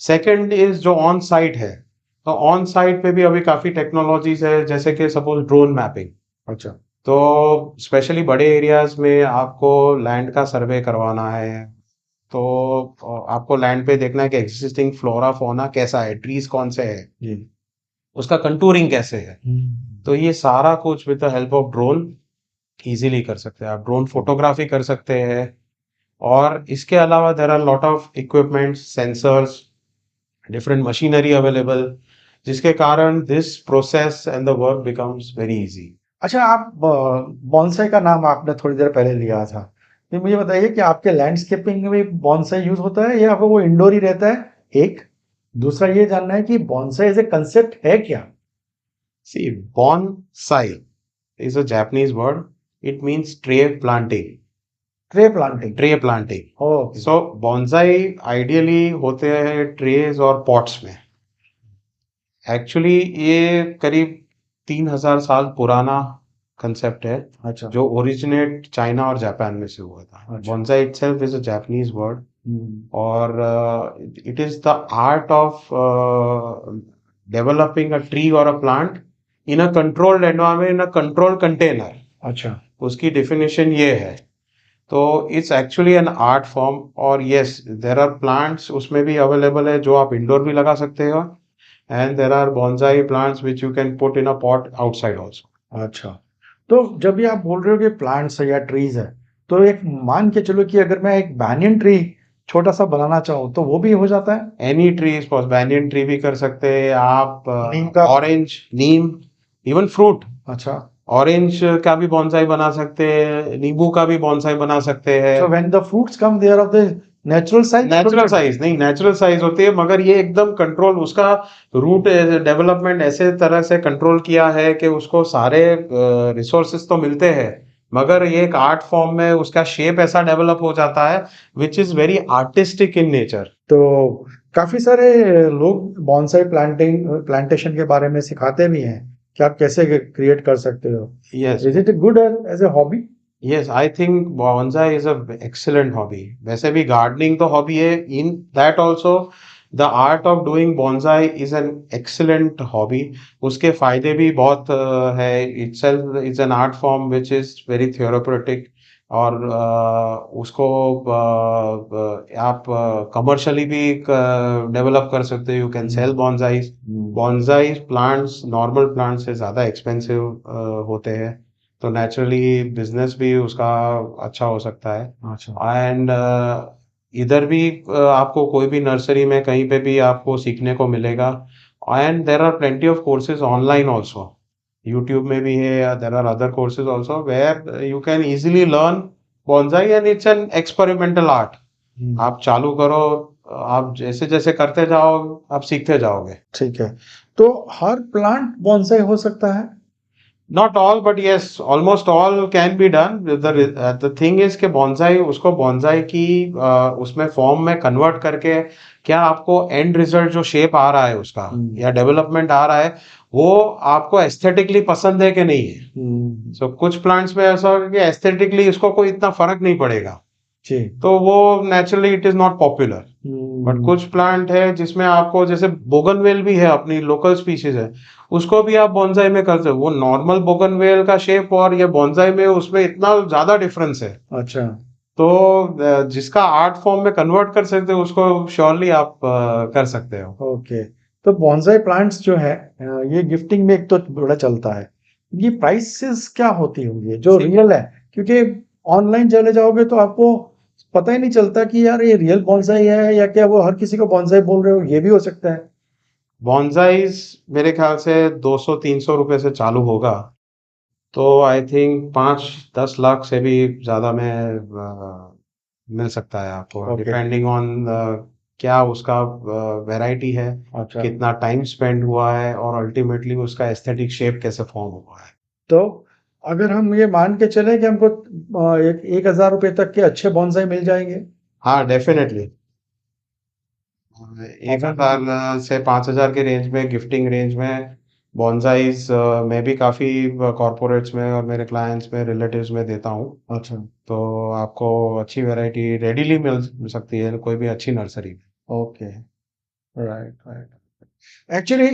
Second is जो ऑन साइट है, तो ऑन साइट पे भी अभी काफी टेक्नोलॉजीज है, जैसे कि सपोज ड्रोन मैपिंग। अच्छा। तो स्पेशली बड़े एरियाज में आपको लैंड का सर्वे करवाना है, तो आपको लैंड पे देखना है कि एग्जिस्टिंग फ्लोरा फौना कैसा है, ट्रीज कौन से है। जी। उसका कंटूरिंग कैसे है। तो ये सारा कुछ with the help of drone easily कर सकते हैं। आप ड्रोन फोटोग्राफी कर सकते हैं, और इसके अलावा there are lot of equipments, sensors, different machinery available, जिसके कारण this process and the work becomes very easy. अच्छा, आप बॉन्साई का नाम आपने थोड़ी देर पहले लिया था, तो मुझे बताइए कि आपके लैंडस्केपिंग में भी बॉन्साई यूज होता है या वो इंडोर ही रहता है? एक दूसरा ये जानना है कि बॉन्साई एज ए कंसेप्ट है क्या? See, bonsai is a Japanese word. It means tray planting. Tray planting. Tray planting. Okay. So bonsai ideally होते हैं ट्रेज और पॉट्स में। एक्चुअली ये करीब 3,000 साल पुराना कंसेप्ट है, अच्छा। जो ओरिजिनेट चाइना और जापान में से हुआ था। अच्छा। bonsai itself is a Japanese word, और it is the art of developing a tree or a plant in a controlled environment, in a controlled container. अच्छा। उसकी डेफिनेशन ये है। तो it's actually an art form, और yes there are plants उसमें भी available है जो आप इंडोर भी लगा सकते हो, and there are bonsai plants which you can put in a pot outside also. अच्छा, तो जब भी आप बोल रहे हो कि प्लांट्स है या ट्रीज है, तो एक मान के चलो कि अगर मैं एक बैनियन ट्री छोटा सा बनाना चाहूँ तो वो भी हो जाता है? Any tree is possible, banyan tree भी कर सकते हैं आप, नीम का? ऑरेंज, नीम, इवन फ्रूट। अच्छा। ऑरेंज का भी बॉन्साई बना सकते हैं, नींबू का भी बॉन्साई बना सकते हैं। So when the fruits come they are of the natural size? Natural size नहीं, नेचुरल साइज होती है, मगर ये एकदम कंट्रोल, उसका रूट डेवलपमेंट ऐसे तरह से कंट्रोल किया है कि उसको सारे रिसोर्सेज तो मिलते हैं, मगर ये एक आर्ट फॉर्म में उसका शेप ऐसा डेवलप हो जाता है विच is very artistic in nature. तो काफी सारे लोग बॉन्साई प्लांटेशन के बारे में सिखाते भी हैं कि आप कैसे क्रिएट कर सकते हो। Yes, is it good as a hobby? Yes, I think bonsai is a excellent hobby. वैसे भी गार्डनिंग तो हॉबी है, in that also the art of doing bonsai is an excellent hobby. उसके फायदे भी बहुत है। Itself is an art form which is very therapeutic, और उसको आप कमर्शियली भी डेवलप कर सकते हो। You can sell bonsais. Bonsai plants normal plant से ज़्यादा एक्सपेंसिव होते हैं, तो नेचुरली बिजनेस भी उसका अच्छा हो सकता है। अच्छा। एंड इधर भी आपको कोई भी नर्सरी में कहीं पे भी आपको सीखने को मिलेगा, and there are plenty of courses online also, YouTube में भी है, या there are other courses also where you can easily learn bonsai, and it's an experimental art. आप चालू करो, आप जैसे जैसे करते जाओ आप सीखते जाओगे। ठीक है, तो हर प्लांट बॉन्साई हो सकता है? Not all, but yes almost all can be done. The thing is के बॉन्साई, उसको बॉन्साई की उसमें फॉर्म में कन्वर्ट करके, क्या आपको एंड रिजल्ट जो शेप आ रहा है उसका या डेवलपमेंट आ रहा है, वो आपको एस्थेटिकली पसंद है कि नहीं है। सो कुछ प्लांट्स में ऐसा होगा कि एस्थेटिकली इसको कोई इतना फर्क नहीं पड़ेगा, जी। तो वो naturally it is not popular. But कुछ प्लांट है जिसमें आपको, जैसे बोगनवेल भी है, अपनी लोकल स्पीशीज है, उसको भी आप बॉन्साई में करते हो। वो नॉर्मल बोगनवेल का शेप और ये बॉन्साई में, उसमें इतना ज्यादा डिफरेंस है। अच्छा। तो जिसका आर्ट फॉर्म में कन्वर्ट कर सकते हो उसको श्योरली आप कर सकते हो। ओके, तो बॉन्साई प्लांट्स जो है ये गिफ्टिंग में एक तो बड़ा चलता है, ये प्राइसेस क्या होती होंगी जो रियल है? क्योंकि ऑनलाइन चले जाओगे तो आपको पता ही नहीं चलता कि यार ये रियल बॉन्साई है या क्या वो हर किसी को बॉन्साई बोल रहे हो, ये भी हो सकता है। बॉन्साइज मेरे ख्याल से 200-300 रुपए से चालू होगा, तो आई थिंक 5-10 लाख से भी ज्यादा में मिल सकता है आपको, ओके। डिपेंडिंग ऑन क्या उसका वैरायटी है, अच्छा, कितना टाइम स्पेंड हुआ है, और अल्टीमेटली उसका एस्थेटिक शेप कैसे फॉर्म हुआ है। तो अगर हम ये मान के चले कि हमको 1,000 रुपए तक के अच्छे बॉन्साई मिल जाएंगे? हाँ, डेफिनेटली। एक अगर हजार से 5,000 के रेंज में, गिफ्टिंग रेंज में बॉन्साइज मैं भी काफ़ी कॉरपोरेट्स में और मेरे क्लाइंट्स में, रिलेटिव्स में देता हूँ। अच्छा। तो आपको अच्छी वैरायटी रेडीली मिल सकती है कोई भी अच्छी नर्सरी में। Okay, right right. Actually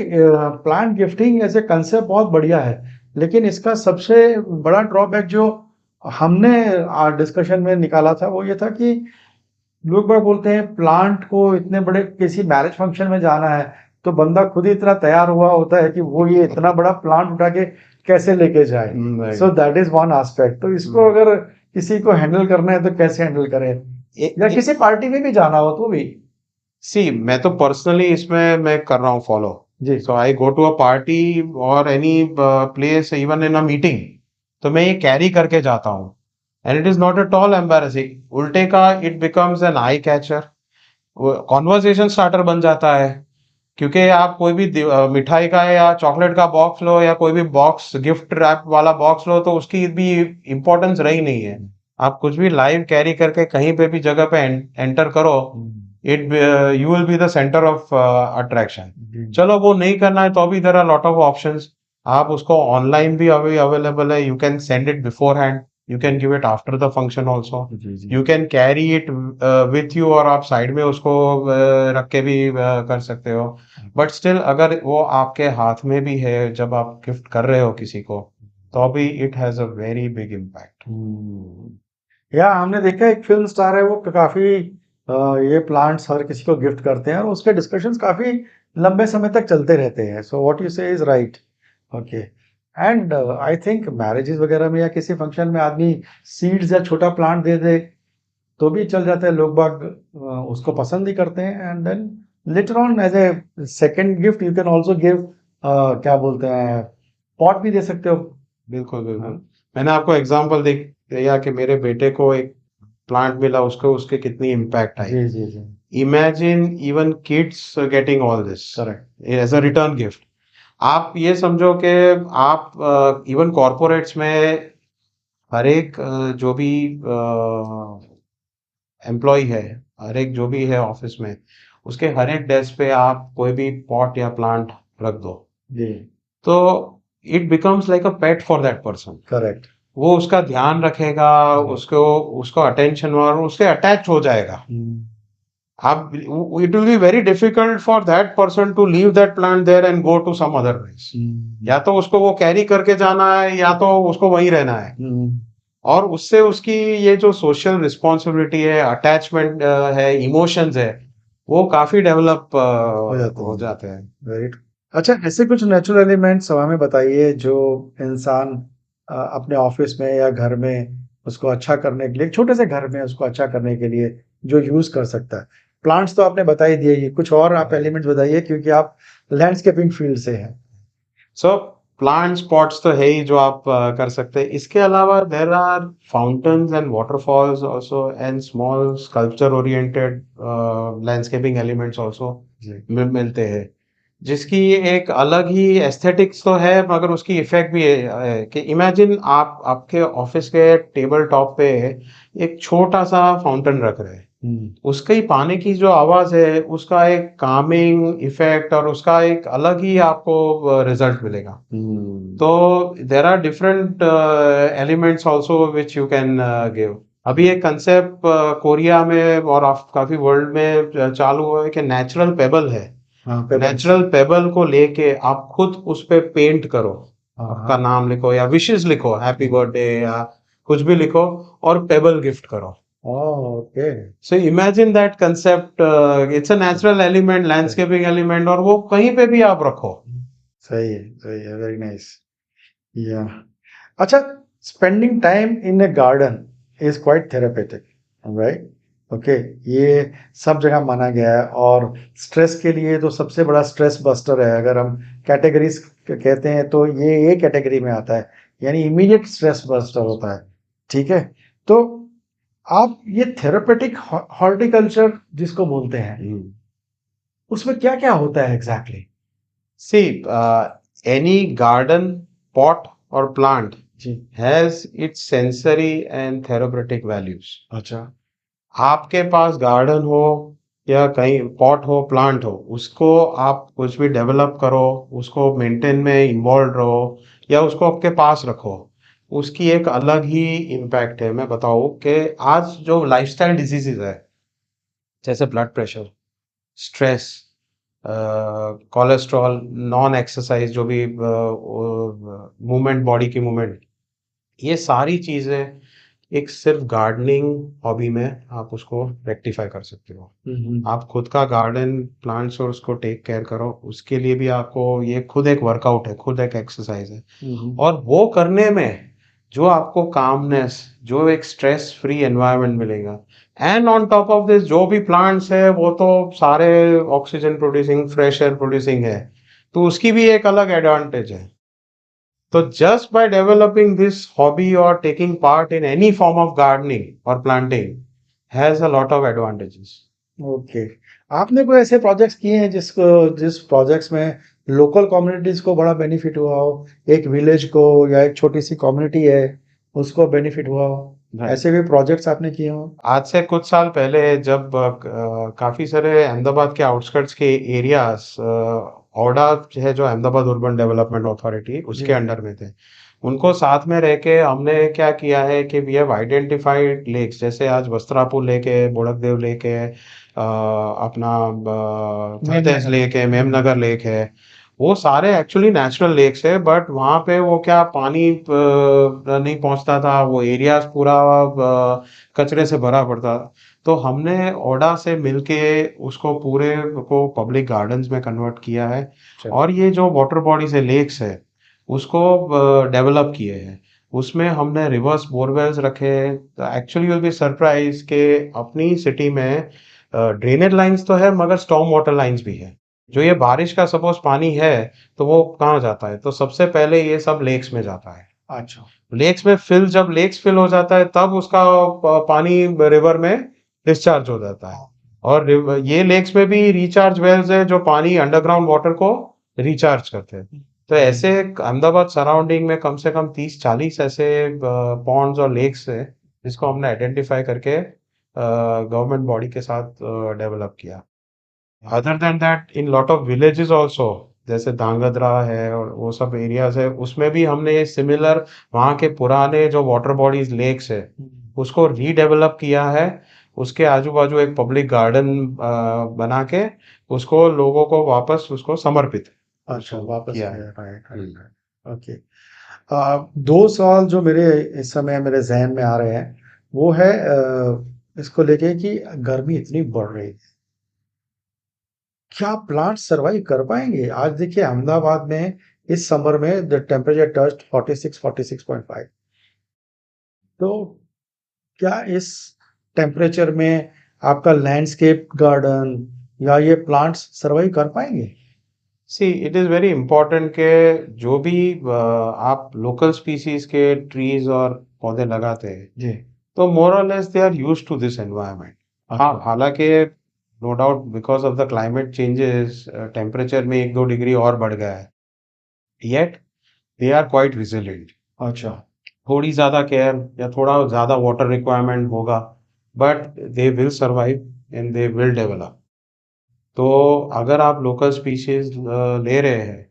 plant gifting as a concept बहुत बढ़िया है, लेकिन इसका सबसे बड़ा ड्रॉबैक जो हमने डिस्कशन में निकाला था वो ये था कि लोग बाग बोलते हैं प्लांट को इतने बड़े किसी मैरिज फंक्शन में जाना है तो बंदा खुद ही इतना तैयार हुआ होता है कि वो ये इतना बड़ा प्लांट उठा के कैसे लेके जाए। right. So that is one aspect. तो इसको हम्म। अगर किसी को हैंडल करना है तो कैसे हैंडल करें, या किसी पार्टी में भी जाना हो तो भी। सी मैं तो पर्सनली इसमें मैं कर रहा हूँ फॉलो। जी so I go to a party और any place even in a meeting, तो मैं ये कैरी करके जाता हूँ। And it is not at all embarrassing, उल्टे का it becomes an eye catcher, conversation starter बन जाता है। क्योंकि आप कोई भी मिठाई का या चॉकलेट का बॉक्स लो या कोई भी बॉक्स गिफ्ट रैप वाला बॉक्स लो, तो उसकी भी इम्पोर्टेंस रही नहीं है। आप कुछ भी लाइव कैरी करके कहीं पे भी जगह पे एंटर करो, it you will be the centre of attraction. चलो वो नहीं करना है तो भी there are lot of options. आप उसको ऑनलाइन भी अवेलेबल है, you can send it beforehand, you can give it after the function also, जी जी you can carry it with you, और आप साइड में उसको रख के भी कर सकते हो। बट स्टिल अगर वो आपके हाथ में भी है जब आप गिफ्ट कर रहे हो किसी को, तो भी it has a very big impact. या हमने देखा एक फिल्म स्टार है वो काफी ये प्लांट्स हर किसी को गिफ्ट करते हैं और उसके डिस्कशंस काफी लंबे समय तक चलते रहते हैं। सो व्हाट यू से is right. Okay. And I think marriages वगैरह में या किसी फंक्शन में आदमी सीड्स या छोटा प्लांट दे दे तो भी चल जाता है, लोग बाग उसको पसंद ही करते हैं। And then later on as a second gift you can also give, क्या बोलते हैं, पॉट भी दे सकते हो। बिल्कुल हाँ बिल्कुल। मैंने आपको एग्जांपल देख दिया कि मेरे बेटे को एक प्लांट मिला, उसको उसके कितनी इम्पैक्ट आई। जी जी जी। Imagine even kids getting all this correct. As a return gift. आप ये समझो कि आप इवन कॉरपोरेट्स में हर एक जो भी एम्प्लॉय है, हर एक जो भी है ऑफिस में, उसके हर एक डेस्क पे आप कोई भी पॉट या प्लांट रख दो, जी तो it becomes like a pet for that person. Correct. वो उसका ध्यान रखेगा, उसको उसको अटेंशन और उससे अटैच हो जाएगा। आप it will be very difficult for that person to leave that plant there and go to some other place. या तो उसको वो कैरी करके जाना है या तो उसको वहीं रहना है। और उससे उसकी ये जो सोशल रिस्पॉन्सिबिलिटी है, अटैचमेंट है, इमोशंस है, वो काफी डेवलप हो जाते हो हैं। जाते हैं। वेरी। अच्छा, ऐसे कुछ नेचुरल एलिमेंट्स हमें बताइए जो इंसान अपने ऑफिस में या घर में उसको अच्छा करने के लिए, छोटे से घर में उसको अच्छा करने के लिए जो यूज कर सकता है। प्लांट्स तो आपने बता ही दिए, ये कुछ और आप एलिमेंट्स बताइए क्योंकि आप लैंडस्केपिंग फील्ड से हैं। सो प्लांट स्पॉट्स तो है ही जो आप कर सकते हैं। इसके अलावा there are fountains and waterfalls also and small sculpture oriented landscaping elements also जी मिलते हैं, जिसकी एक अलग ही एस्थेटिक्स तो है, मगर उसकी इफेक्ट भी है कि इमेजिन आप आपके ऑफिस के टेबल टॉप पे एक छोटा सा फाउंटेन रख रहे हैं, उसके ही पानी की जो आवाज है उसका एक कामिंग इफेक्ट और उसका एक अलग ही आपको रिजल्ट मिलेगा। तो there are different elements also which you can give. अभी एक कंसेप्ट कोरिया में और काफी वर्ल्ड में चालू हुआ है कि नेचुरल पेबल है। हाँ पेबल्स। नेचुरल पेबल को लेके आप खुद उस पे पेंट करो, आपका हाँ नाम लिखो या विशेस लिखो, हैप्पी बर्थडे या कुछ भी लिखो, और पेबल गिफ्ट करो। Okay. So imagine that concept, it's a natural element, landscaping element, और वो कहीं पे भी आप रखो। सही है, वेरी नाइस। या अच्छा, spending time in A garden is quite therapeutic, right? Okay. ये सब जगह माना गया है और स्ट्रेस के लिए तो सबसे बड़ा स्ट्रेस बस्टर है। अगर हम कैटेगरीज कहते हैं तो ये कैटेगरी में आता है, यानी इमीडिएट स्ट्रेस बस्टर होता है। ठीक है। तो आप ये थेरापेटिक हॉर्टिकल्चर जिसको बोलते हैं, उसमें क्या क्या होता है exactly? See, any garden, pot or plant जी। has its sensory and therapeutic values. अच्छा। आपके पास गार्डन हो या कहीं पॉट हो, प्लांट हो, उसको आप कुछ भी डेवलप करो, उसको मेंटेन में इन्वॉल्व रहो या उसको आपके पास रखो, उसकी एक अलग ही इम्पैक्ट है। मैं बताऊं कि आज जो लाइफस्टाइल डिजीजेज है, जैसे blood pressure, stress, cholesterol, non exercise, जो भी मूवमेंट, बॉडी की मूवमेंट, ये सारी चीज़ें एक सिर्फ गार्डनिंग हॉबी में आप उसको रेक्टिफाई कर सकते हो। आप खुद का गार्डन प्लांट्स और उसको टेक केयर करो, उसके लिए भी आपको ये खुद एक वर्कआउट है, खुद एक एक्सरसाइज है। और वो करने में जो आपको कामनेस, जो एक स्ट्रेस फ्री एनवायरनमेंट मिलेगा, and on top of this जो भी प्लांट्स है वो तो सारे oxygen producing, fresh air producing है, तो उसकी भी एक अलग एडवांटेज है। तो just by developing this hobby or taking part in any form of gardening or planting has a lot of advantages. Okay. आपने कोई ऐसे प्रोजेक्ट्स किए हैं जिस प्रोजेक्ट्स में लोकल कम्युनिटीज को बड़ा बेनिफिट हुआ हो, एक विलेज को या एक छोटी सी कम्युनिटी है उसको बेनिफिट हुआ हो, Right. ऐसे भी प्रोजेक्ट्स आपने किए हो? आज से कुछ साल पहले जब काफी सारे अहमदाबाद के आउटस्कर्ट्स के एरियाज, औडा है जो अहमदाबाद अर्बन डेवलपमेंट अथॉरिटी, उसके जी। अंडर में थे, उनको साथ में रह के हमने क्या किया है कि वी हैव आइडेंटिफाइड लेक्स, जैसे आज वस्त्रापुर लेक है, बोड़कदेव लेक है, अपना फतेह लेक है, मेमनगर लेक है। वो सारे एक्चुअली नेचुरल लेक्स है, बट वहाँ पे वो क्या पानी नहीं पहुँचता था, वो एरियाज पूरा कचरे से भरा पड़ता था। तो हमने ओडा से मिलके उसको पूरे को पब्लिक गार्डन्स में कन्वर्ट किया है, और ये जो वाटर बॉडीज है, लेक्स है, उसको डेवलप किए हैं। उसमें हमने रिवर्स बोरवेल्स रखे। एक्चुअली विल बी सरप्राइज के अपनी सिटी में ड्रेनेज लाइंस तो है, मगर स्टॉर्म वाटर लाइंस भी है। जो ये बारिश का सपोज पानी है, तो वो कहाँ जाता है? तो सबसे पहले ये सब लेक्स में जाता है। अच्छा। लेक्स में फिल जब लेक्स फिल हो जाता है, तब उसका पानी रिवर में डिस्चार्ज हो जाता है। और ये लेक्स में भी रिचार्ज वेल्स है जो पानी अंडरग्राउंड वाटर को रिचार्ज करते हैं। तो ऐसे अहमदाबाद सराउंडिंग में कम से कम 30-40 ऐसे पॉन्ड्स और लेक्स है, जिसको हमने आइडेंटिफाई करके गवर्नमेंट बॉडी के साथ डेवलप किया। Other than that in lot of villages also, जैसे धांगध्रा है और वो सब एरियाज है, उसमें भी हमने सिमिलर वहाँ के पुराने जो वाटर बॉडीज, लेक्स है, उसको रीडेवलप किया है। उसके आजू बाजू एक पब्लिक गार्डन बना के उसको लोगों को वापस उसको समर्पित अच्छा, वापस किया किया है। है, राइट राइट। ओके। दो सवाल जो मेरे इस समय मेरे जहन में आ रहे हैं वो है इसको लेके कि गर्मी इतनी बढ़ रही है, क्या प्लांट सरवाइव कर पाएंगे? आज देखिए अहमदाबाद में इस समर में द टेम्परेचर टच्ड 46-46.5। तो क्या इस टेम्परेचर में आपका लैंडस्केप गार्डन या ये प्लांट्स सरवाइव कर पाएंगे? See it is very important के जो भी आप लोकल स्पीसीज के ट्रीज और पौधे लगाते हैं, जी। तो मोर और less they are used to this environment. हाँ, हालांकि no doubt because of the climate changes temperature में 1-2 डिग्री और बढ़ गया है, yet they are quite resilient. अच्छा। थोड़ी ज़्यादा केयर या थोड़ा ज़्यादा वाटर रिक्वायरमेंट होगा, but they will survive and they will develop. तो अगर आप लोकल स्पीशीज ले रहे हैं,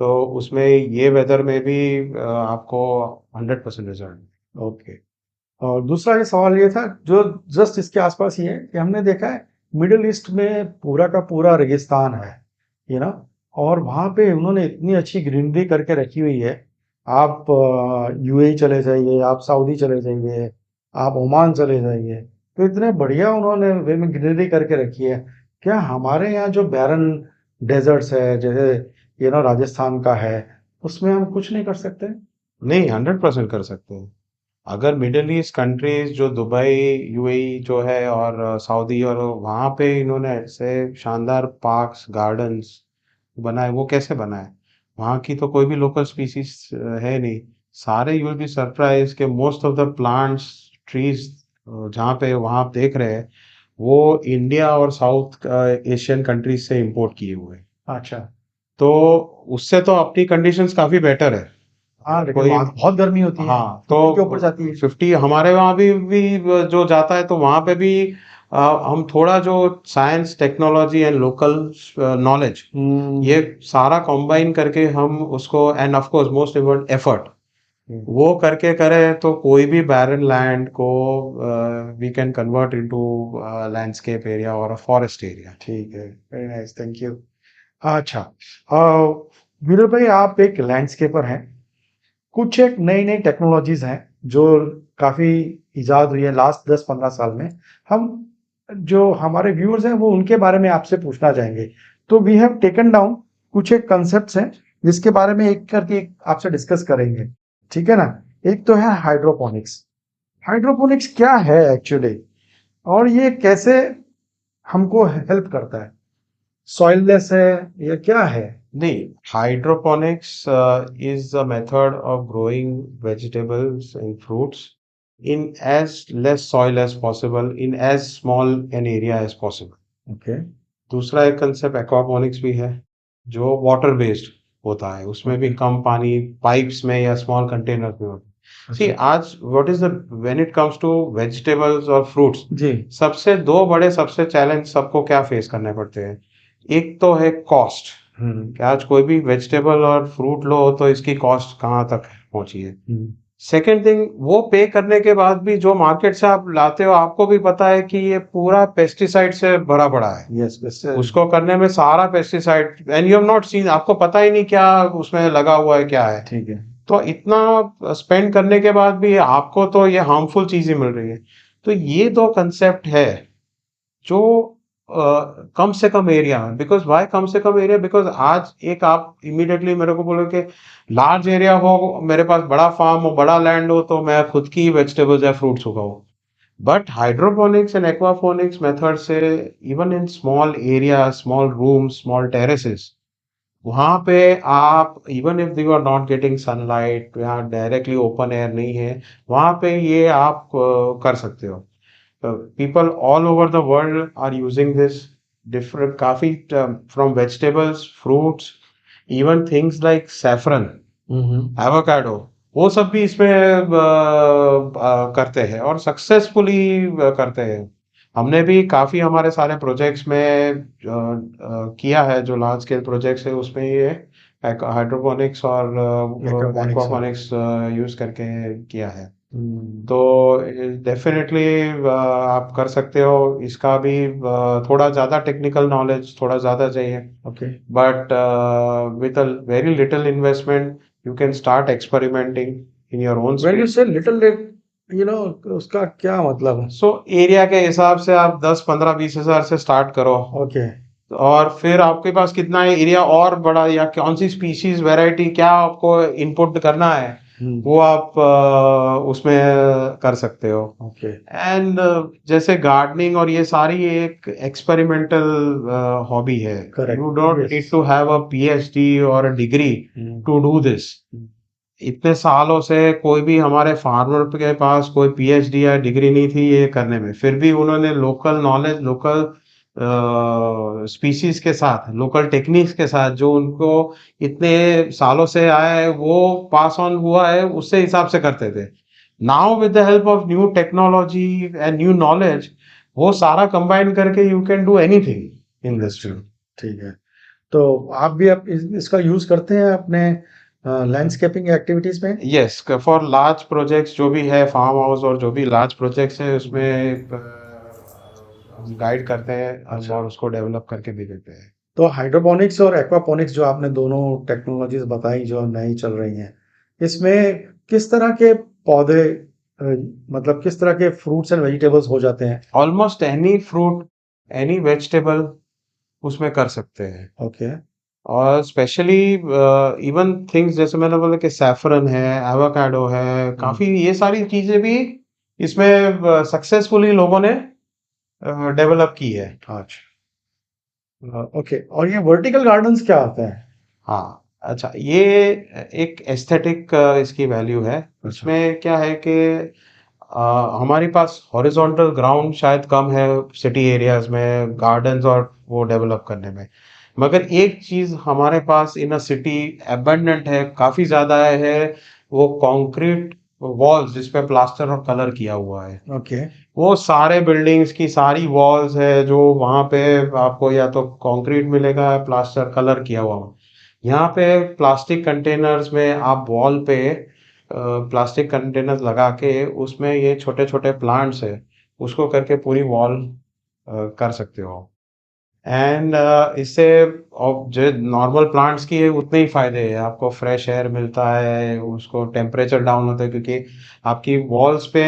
तो उसमें ये वेदर में भी आपको 100% रिजल्ट। ओके। और दूसरा ये सवाल ये था जो जस्ट इसके आसपास ही है कि हमने देखा है मिडिल ईस्ट में पूरा का पूरा रेगिस्तान है, यू नो, और वहाँ पे उन्होंने इतनी अच्छी ग्रीनरी करके रखी हुई है। आप यूएई चले जाइए, आप सऊदी चले जाइए, आप ओमान चले जाइए, तो इतने बढ़िया उन्होंने वे में ग्रीनरी करके रखी है। क्या हमारे यहाँ जो बैरन डेजर्ट्स है जैसे राजस्थान का है, उसमें हम कुछ नहीं कर सकते? नहीं, 100% कर सकते हैं। अगर मिडिल ईस्ट कंट्रीज जो दुबई, यूएई जो है, और सऊदी, और वहाँ पे इन्होंने ऐसे शानदार पार्क्स, गार्डन्स बनाए, वो कैसे बनाए? वहाँ की तो कोई भी लोकल स्पीसीज है नहीं। सारे यू विल बी सरप्राइज के most of the plants, trees जहाँ पे वहाँ आप देख रहे हैं, वो इंडिया और साउथ एशियन कंट्रीज से इंपोर्ट किए हुए हैं। अच्छा। तो उससे तो अपनी कंडीशंस काफी बेटर है। हाँ, लेकिन कोई, वहाँ बहुत गर्मी होती है, हाँ, 50 के ऊपर तो जाती है। 50 हमारे वहाँ भी जो जाता है, तो वहाँ पे भी हम थोड़ा जो science, technology and local knowledge, ये सारा कंबाइन करके हम उसको, and of course most important effort, वो करके करें, तो कोई भी बैरन लैंड को we can convert into landscape area और फॉरेस्ट एरिया। ठीक है, वेरी नाइस, थैंक यू। अच्छा, वीरेंद्र भाई आप एक लैंडस्केपर हैं, कुछ एक नई नई टेक्नोलॉजीज हैं जो काफी इजाद हुई है लास्ट 10-15 साल में, हम जो हमारे व्यूअर्स हैं वो उनके बारे में आपसे पूछना चाहेंगे। तो वी हैव टेकन डाउन कुछ एक कंसेप्ट्स हैं जिसके बारे में एक करके एक आपसे डिस्कस करेंगे, ठीक है ना? एक तो है हाइड्रोपोनिक्स। हाइड्रोपोनिक्स क्या है एक्चुअली और ये कैसे हमको हेल्प करता है? सॉइललेस है या क्या है? नहीं, hydroponics is a method of growing vegetables and fruits in as less soil as possible, in as small an area as possible. Okay, दूसरा एक कंसेप्ट एक्वापोनिक्स भी है, जो वाटर बेस्ड होता है, उसमें भी ओके, कम पानी पाइप्स में या स्मॉल कंटेनर में होता है। सी अच्छा, आज what is the when it comes to vegetables और फ्रूट्स, जी, सबसे दो बड़े सबसे चैलेंज सबको क्या फेस करने पड़ते हैं। एक तो है कॉस्ट, हुँ, कि आज कोई भी वेजिटेबल और फ्रूट लो तो इसकी कॉस्ट कहाँ तक पहुंची है। हुँ, सेकंड थिंग, वो पे करने के बाद भी जो मार्केट से आप लाते हो आपको भी पता है कि ये पूरा पेस्टिसाइड से भरा पड़ा है। यस, वैसे उसको करने में सारा pesticide and you have not seen, आपको पता ही नहीं क्या उसमें लगा हुआ है क्या है। ठीक है, तो इतना स्पेंड करने के बाद भी आपको तो ये हार्मफुल चीजें मिल रही है। तो ये दो कंसेप्ट है जो कम से कम एरिया में, बिकॉज वाई कम से कम एरिया, बिकॉज आज एक आप इमीडिएटली मेरे को बोलो कि लार्ज एरिया हो, मेरे पास बड़ा फार्म हो बड़ा लैंड हो तो मैं खुद की वेजिटेबल्स या फ्रूट्स उगाऊं। But hydroponics and aquaponics method से even in small area, small rooms, small terraces, वहां पे आप even if you are not getting sunlight, यहाँ डायरेक्टली ओपन एयर नहीं है, वहां पे ये आप कर सकते हो। People all over the world are using this different काफी from vegetables, fruits, even things like saffron, hmm, hmm, avocado, वो सब भी इसमें करते हैं और सक्सेसफुली करते हैं। हमने भी काफी हमारे सारे प्रोजेक्ट्स में किया है, जो लार्ज स्केल प्रोजेक्ट्स है उसमें ये हाइड्रोपोनिक्स और एक्वापॉनिक्स है। एक्वापोनिक्स यूज करके किया है। हुँ, तो डेफिनेटली आप कर सकते हो इसका भी। थोड़ा ज़्यादा टेक्निकल नॉलेज थोड़ा ज़्यादा चाहिए, okay, but with a very little investment you can start experimenting in your own when you space. से लिटिल लिट यू नो उसका क्या मतलब है? सो एरिया के हिसाब से आप 10 15 20 हज़ार से स्टार्ट करो, ओके, और फिर आपके पास कितना है एरिया और बड़ा, या कौन सी स्पीशीज वैरायटी क्या आपको इनपुट करना है, हुँ, वो आप उसमें कर सकते हो। ओके, एंड जैसे गार्डनिंग और ये सारी एक एक्सपेरिमेंटल हॉबी है। You correct, don't yes, need to have a PhD और a degree hmm, to do this. Hmm, इतने सालों से कोई भी हमारे फार्मर के पास कोई पीएचडी या डिग्री नहीं थी ये करने में, फिर भी उन्होंने लोकल नॉलेज, लोकल स्पीशीज के साथ, लोकल टेक्निक्स के साथ, जो उनको इतने सालों से आया है वो पास ऑन हुआ है, उससे हिसाब से करते थे। Now with the help of new technology and new knowledge, वो सारा कंबाइन करके you can do anything in this अच्छा, फील्ड। ठीक है। तो आप भी अब इसका यूज़ करते हैं अपने लैंडस्केपिंग एक्टिविटीज़ में? यस, फॉर लार्ज प्रोजेक्ट्स जो भी है, फार्म हाउस और जो भी लार्ज प्रोजेक्ट्स है हुँ, उसमें हम गाइड करते हैं हम, अच्छा। और उसको डेवलप करके भी देते हैं। तो हाइड्रोपोनिक्स और एक्वापोनिक्स जो आपने दोनों टेक्नोलॉजीज बताई जो नई चल रही हैं, इसमें किस तरह के पौधे मतलब किस तरह के फ्रूट्स एंड वेजिटेबल्स हो जाते हैं? Almost any fruit, any vegetable उसमें कर सकते हैं। ओके, और स्पेशली इवन थिंग्स जैसे मैंने बोला कि सैफरन है, एवोकाडो है, हुँ, काफी ये सारी चीजें भी इसमें सक्सेसफुली लोगों ने डेवलप की है। अच्छा। ओके और ये वर्टिकल गार्डन्स क्या होते हैं? हाँ, अच्छा, ये एक एस्थेटिक इसकी वैल्यू है। अच्छा, इसमें क्या है कि हमारे पास हॉरिजॉन्टल ग्राउंड शायद कम है सिटी एरियाज में गार्डन्स और वो डेवलप करने में, मगर एक चीज हमारे पास इन अ सिटी एबंडेंट है, काफी ज्यादा है, वो कंक्रीट वॉल्स जिस पे प्लास्टर और कलर किया हुआ है। ओके, वो सारे बिल्डिंग्स की सारी वॉल्स है जो वहां पे आपको या तो कंक्रीट मिलेगा, प्लास्टर कलर किया हुआ। यहाँ पे प्लास्टिक कंटेनर्स में आप वॉल पे प्लास्टिक कंटेनर्स लगा के उसमें ये छोटे छोटे प्लांट्स है, उसको करके पूरी वॉल कर सकते हो। एंड इससे जो नॉर्मल प्लांट्स की है उतने ही फायदे हैं, आपको फ्रेश एयर मिलता है, उसको टेम्परेचर डाउन होता है, क्योंकि आपकी वॉल्स पे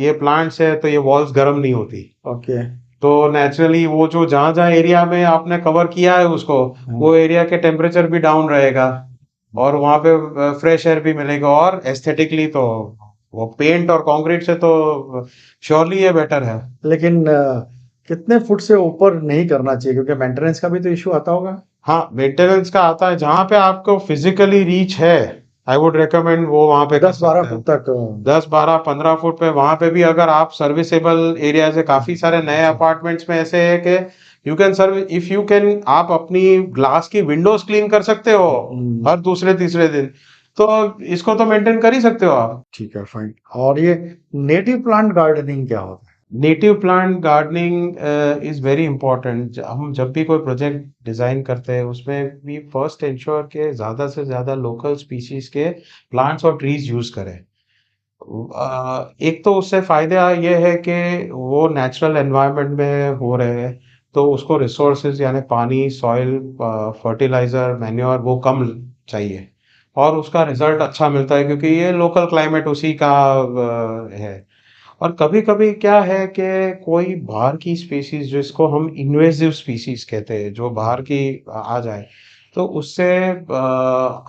ये प्लांट्स है तो ये वॉल्स गर्म नहीं होती। ओके। तो नेचुरली वो जो जहाँ जहाँ एरिया में आपने कवर किया है उसको, वो एरिया के टेम्परेचर भी डाउन रहेगा और वहाँ पे फ्रेश एयर भी मिलेगा, और एस्थेटिकली तो वो पेंट और कंक्रीट से तो श्योरली ये बेटर है। लेकिन कितने फुट से ऊपर नहीं करना चाहिए, क्योंकि मेंटेनेंस का भी तो इशू आता होगा। हाँ, मेंटेनेंस का आता है, जहाँ पे आपको फिजिकली रीच है आई वुड रिकमेंड वो वहाँ पे कर 10-12 सकते हैं। फुट तक। 10, 12, 15 फुट पे वहां पे भी अगर आप सर्विसेबल एरिया से, काफी सारे नए अपार्टमेंट्स में ऐसे है कि you can serve if you can, आप अपनी ग्लास की विंडोज क्लीन कर सकते हो हम्म, हर दूसरे तीसरे दिन, तो इसको तो मेंटेन कर ही सकते हो आप। ठीक है, फाइन। और ये नेटिव प्लांट गार्डनिंग क्या होता है? Native plant gardening is very important. हम जब भी कोई प्रोजेक्ट डिजाइन करते हैं उसमें वी फर्स्ट इंश्योर के ज्यादा से ज्यादा लोकल स्पीशीज के प्लांट्स और ट्रीज यूज करें। एक तो उससे फायदा ये है कि वो नेचुरल एनवायरनमेंट में हो रहे हैं, तो उसको रिसोर्सेज यानी पानी, सॉइल, फर्टिलाइजर, मैन्योर वो कम चाहिए, और उसका रिजल्ट अच्छा मिलता है क्योंकि ये लोकल क्लाइमेट उसी का है। और कभी कभी क्या है कि कोई बाहर की स्पीसीज, जिसको हम इन्वेसिव स्पीसीज कहते हैं, जो बाहर की आ जाए, तो उससे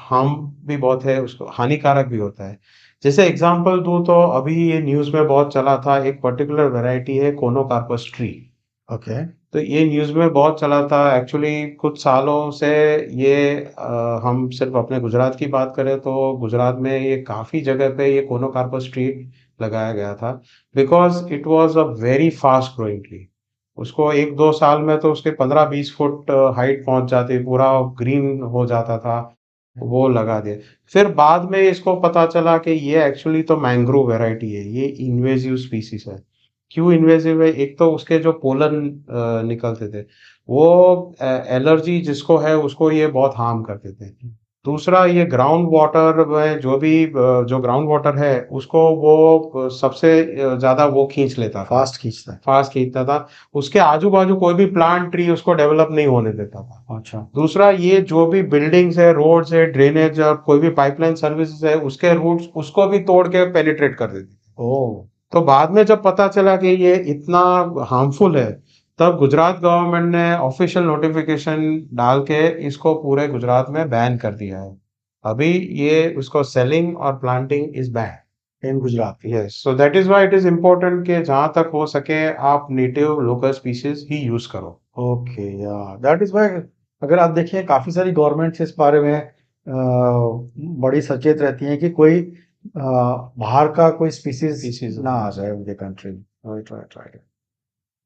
हार्म भी बहुत है, उसको हानिकारक भी होता है। जैसे एग्जांपल दूं तो अभी ये न्यूज़ में बहुत चला था, एक पर्टिकुलर वैरायटी है कोनोकार्पस ट्री। ओके। तो ये न्यूज़ में बहुत चला था एक्चुअली कुछ सालों से। ये हम सिर्फ अपने गुजरात की बात करें तो गुजरात में ये काफ़ी जगह पे ये कोनोकार्पस ट्री लगाया गया था, because it was a very fast growing tree. उसको 1-2 साल में तो उसके 15-20 फुट हाइट पहुंच जाती, पूरा ग्रीन हो जाता था, वो लगा दिया। फिर बाद में इसको पता चला कि ये एक्चुअली तो मैंग्रोव वैरायटी है, ये इन्वेसिव स्पीसीज है। क्यों इन्वेसिव है? एक तो उसके जो पोलन निकलते थे, वो एलर्जी जिसको है उसको ये बहुत हार्म करते थे। दूसरा, ये ग्राउंड वाटर में जो भी जो ग्राउंड वाटर है उसको वो सबसे ज्यादा वो खींच लेता था, फास्ट खींचता है। फास्ट खींचता था। उसके आजू बाजू कोई भी प्लांट ट्री उसको डेवलप नहीं होने देता था। अच्छा। दूसरा, ये जो भी बिल्डिंग्स है, रोड्स है, ड्रेनेज और कोई भी पाइपलाइन सर्विसेज है, उसके रूट्स उसको भी तोड़ के पेनिट्रेट कर देती थी। ओ। तो बाद में जब पता चला कि ये इतना हार्मफुल है, तब गुजरात गवर्नमेंट ने ऑफिशियल नोटिफिकेशन डाल के इसको पूरे गुजरात में बैन कर दिया है। अभी ये उसको सेलिंग और planting is ban. In Gujarat. Yes, so that is why it is important कि जहां तक हो सके आप नेटिव लोकल स्पीशीज ही यूज करो। ओके, या दैट इज व्हाई अगर आप देखिए काफी सारी गवर्नमेंट्स इस बारे में बड़ी सचेत रहती हैं कि कोई बाहर का कोई स्पीसीज स्पीशीज, ना आ जाए उनके कंट्री में। Right right right.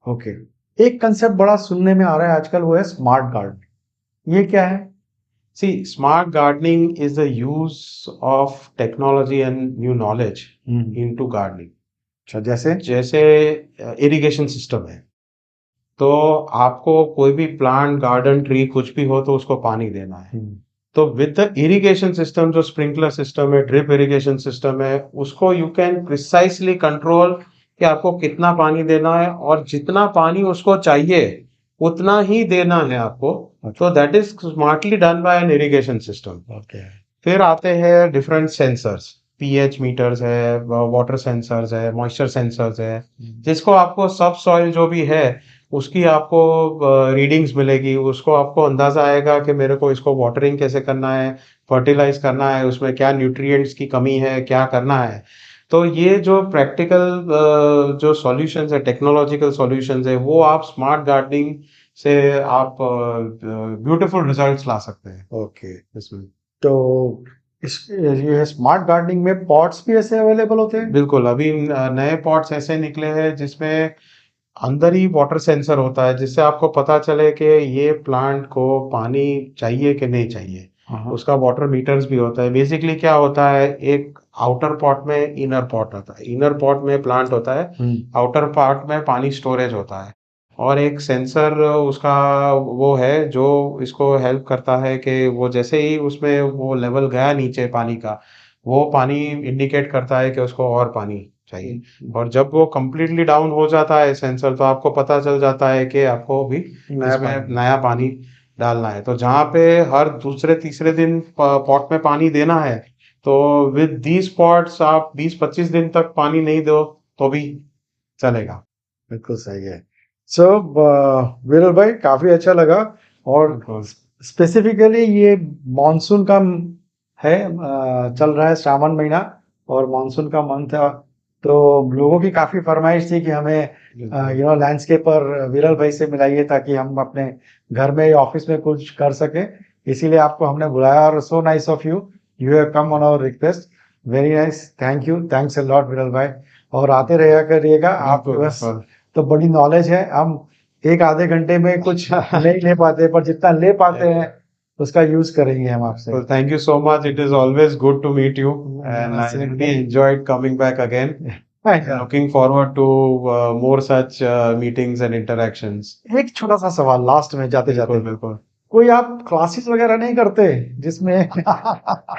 ओके। एक कंसेप्ट बड़ा सुनने में आ रहा है आजकल, वो है स्मार्ट गार्डनिंग। ये क्या है? See, smart gardening is the use of technology and new knowledge into gardening. अच्छा, जैसे? जैसे इरिगेशन सिस्टम है, तो आपको कोई भी प्लांट, गार्डन, ट्री कुछ भी हो तो उसको पानी देना है। तो विद द इरिगेशन सिस्टम, जो स्प्रिंकलर सिस्टम है, ड्रिप इरिगेशन सिस्टम है, उसको यू कैन प्रिसाइसली कंट्रोल कि आपको कितना पानी देना है, और जितना पानी उसको चाहिए उतना ही देना है आपको। तो that is smartly done by an irrigation system. Okay. फिर आते हैं डिफरेंट सेंसर्स, पीएच मीटर्स है, वाटर सेंसर्स है, मॉइस्चर सेंसर्स है, जिसको आपको सब सॉइल जो भी है उसकी आपको रीडिंग्स मिलेगी, उसको आपको अंदाजा आएगा कि मेरे को इसको वाटरिंग कैसे करना है, फर्टिलाइज करना है, उसमें क्या न्यूट्रिएंट्स की कमी है, क्या करना है। तो ये जो प्रैक्टिकल जो सॉल्यूशंस है, टेक्नोलॉजिकल सॉल्यूशंस है, वो आप स्मार्ट गार्डनिंग से आप ब्यूटीफुल रिजल्ट्स ला सकते हैं ओके। इसमें। तो इस ये स्मार्ट गार्डनिंग में पॉट्स भी ऐसे अवेलेबल होते हैं? बिल्कुल, अभी नए पॉट्स ऐसे निकले हैं जिसमें अंदर ही वाटर सेंसर होता है, जिससे आपको पता चले कि ये प्लांट को पानी चाहिए कि नहीं चाहिए। हाँ। उसका वाटर मीटर्स भी होता है। बेसिकली क्या होता है, एक आउटर पॉट में इनर पॉट होता है, इनर पॉट में प्लांट होता है, आउटर पॉट में पानी स्टोरेज होता है, और एक सेंसर उसका वो है जो इसको हेल्प करता है कि वो जैसे ही उसमें वो लेवल गया नीचे पानी का, वो पानी इंडिकेट करता है कि उसको और पानी चाहिए। और जब वो कंप्लीटली डाउन हो जाता है सेंसर, तो आपको पता चल जाता है कि आपको भी नया इसमें पानी। नया पानी डालना है। तो जहाँ पे हर दूसरे तीसरे दिन पॉट में पानी देना है, तो विद दीज पॉट्स आप 20-25 दिन तक पानी नहीं दो तो भी चलेगा। बिल्कुल सही है। सो विरल भाई काफी अच्छा लगा। और बिल्कुल। स्पेसिफिकली ये मॉनसून का है, चल रहा है श्रावण महीना और मॉनसून का मंथ है, तो लोगों की काफी फरमाइश थी कि हमें बिल्कुल। लैंडस्केपर विरल भाई से मिलाइए ताकि हम अपने घर में या ऑफिस में कुछ कर सकें। इसीलिए आपको हमने बुलाया और so nice of you, you have come on our request. Very nice, thank you, thanks a lot Viral भाई। और आते रहिए करिएगा, आपके बिल्कुल। बस तो बड़ी नॉलेज है। हम एक आधे घंटे में कुछ नहीं ले पाते, पर जितना ले पाते हैं उसका यूज करेंगे हम आपसे। Well, thank you so much. It is always good to meet you, and I Same really here. enjoyed coming back again. And Yeah. looking forward to more such meetings and interactions. एक छोटा सा सवाल last में जाते जाते, बिल्कुल, बिल्कुल। कोई आप क्लासेस वगैरह नहीं करते जिसमें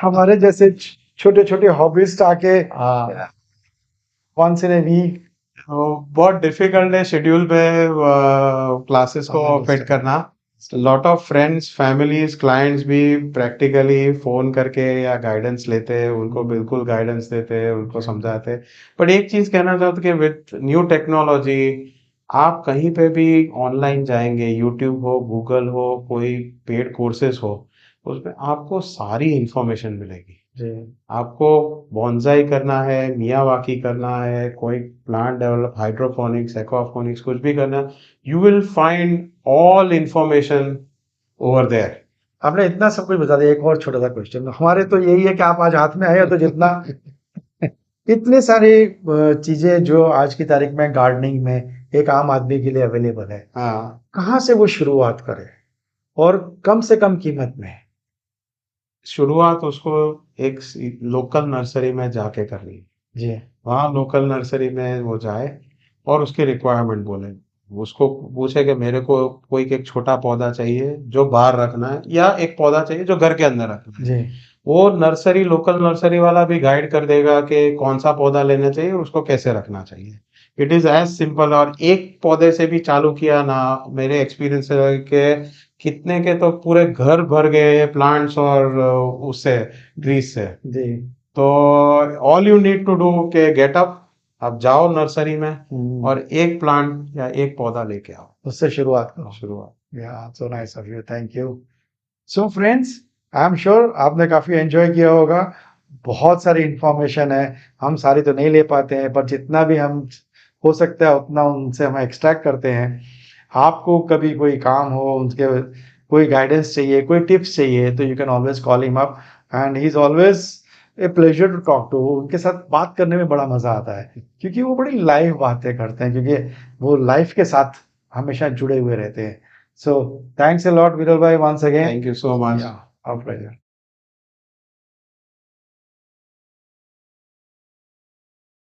हमारे जैसे छोटे छोटे हॉबीस्ट आके वंस इन ए वीक? तो बहुत डिफिकल्ट है शेड्यूल पे क्लासेस को फिट करना। Lot of friends, families, clients भी प्रैक्टिकली फोन करके या गाइडेंस लेते हैं, उनको बिल्कुल गाइडेंस देते हैं, उनको समझाते हैं। बट एक चीज कहना चाहता हूँ कि विद न्यू टेक्नोलॉजी आप कहीं पे भी ऑनलाइन जाएंगे, यूट्यूब हो, गूगल हो, कोई पेड कोर्सेज हो, उसमें आपको सारी इंफॉर्मेशन मिलेगी। जी आपको बॉन्साई करना है, मियावाकी करना है, कोई प्लांट डेवलप, हाइड्रोपोनिक्स, एक्वापोनिक्स, कुछ भी करना है, you will find all information over there. आपने इतना सब कुछ बता दिया। एक और छोटा सा क्वेश्चन, हमारे तो यही है कि आप आज हाथ में आए हो तो जितना इतने सारे चीजें जो आज की तारीख में गार्डनिंग में एक आम आदमी के लिए अवेलेबल है, हाँ, कहाँ से वो शुरुआत करे और कम से कम कीमत में? शुरुआत उसको एक लोकल नर्सरी में जाके करनी है। जी वहाँ लोकल नर्सरी में वो जाए और उसकी रिक्वायरमेंट बोले। उसको पूछे कि मेरे को कोई एक छोटा पौधा चाहिए जो बाहर रखना है, या एक पौधा चाहिए जो घर के अंदर रखना है। जी वो नर्सरी, लोकल नर्सरी वाला भी गाइड कर देगा कि कौन सा पौधा लेना चाहिए और उसको कैसे रखना चाहिए। It is as simple. और एक पौधे से भी चालू किया ना, मेरे एक्सपीरियंस है कि कितने के तो पूरे घर भर गए प्लांट्स और उससे, ट्रीज से। जी। तो all you need to do के गेट अप, आप जाओ नर्सरी में और एक प्लांट या एक पौधा लेके आओ। उससे शुरुआत करो। शुरुआत। या सो nice of you, thank you. So friends, I am sure आपने काफ़ी एंजॉय किया होगा। बहुत सारी इंफॉर्मेशन है, हम सारी तो नहीं ले पाते हैं, पर जितना भी हम हो सकता है उतना उनसे हम एक्सट्रैक्ट करते हैं। आपको कभी कोई काम हो, उनके कोई गाइडेंस चाहिए, कोई टिप्स चाहिए, तो you can always call him up and he is always a pleasure to talk to. उनके साथ बात करने में बड़ा मज़ा आता है क्योंकि वो बड़ी लाइव बातें करते हैं, क्योंकि वो लाइफ के साथ हमेशा जुड़े हुए रहते हैं। So thanks a lot, Viral bhai, once again. Thank you so much. Yeah, our pleasure.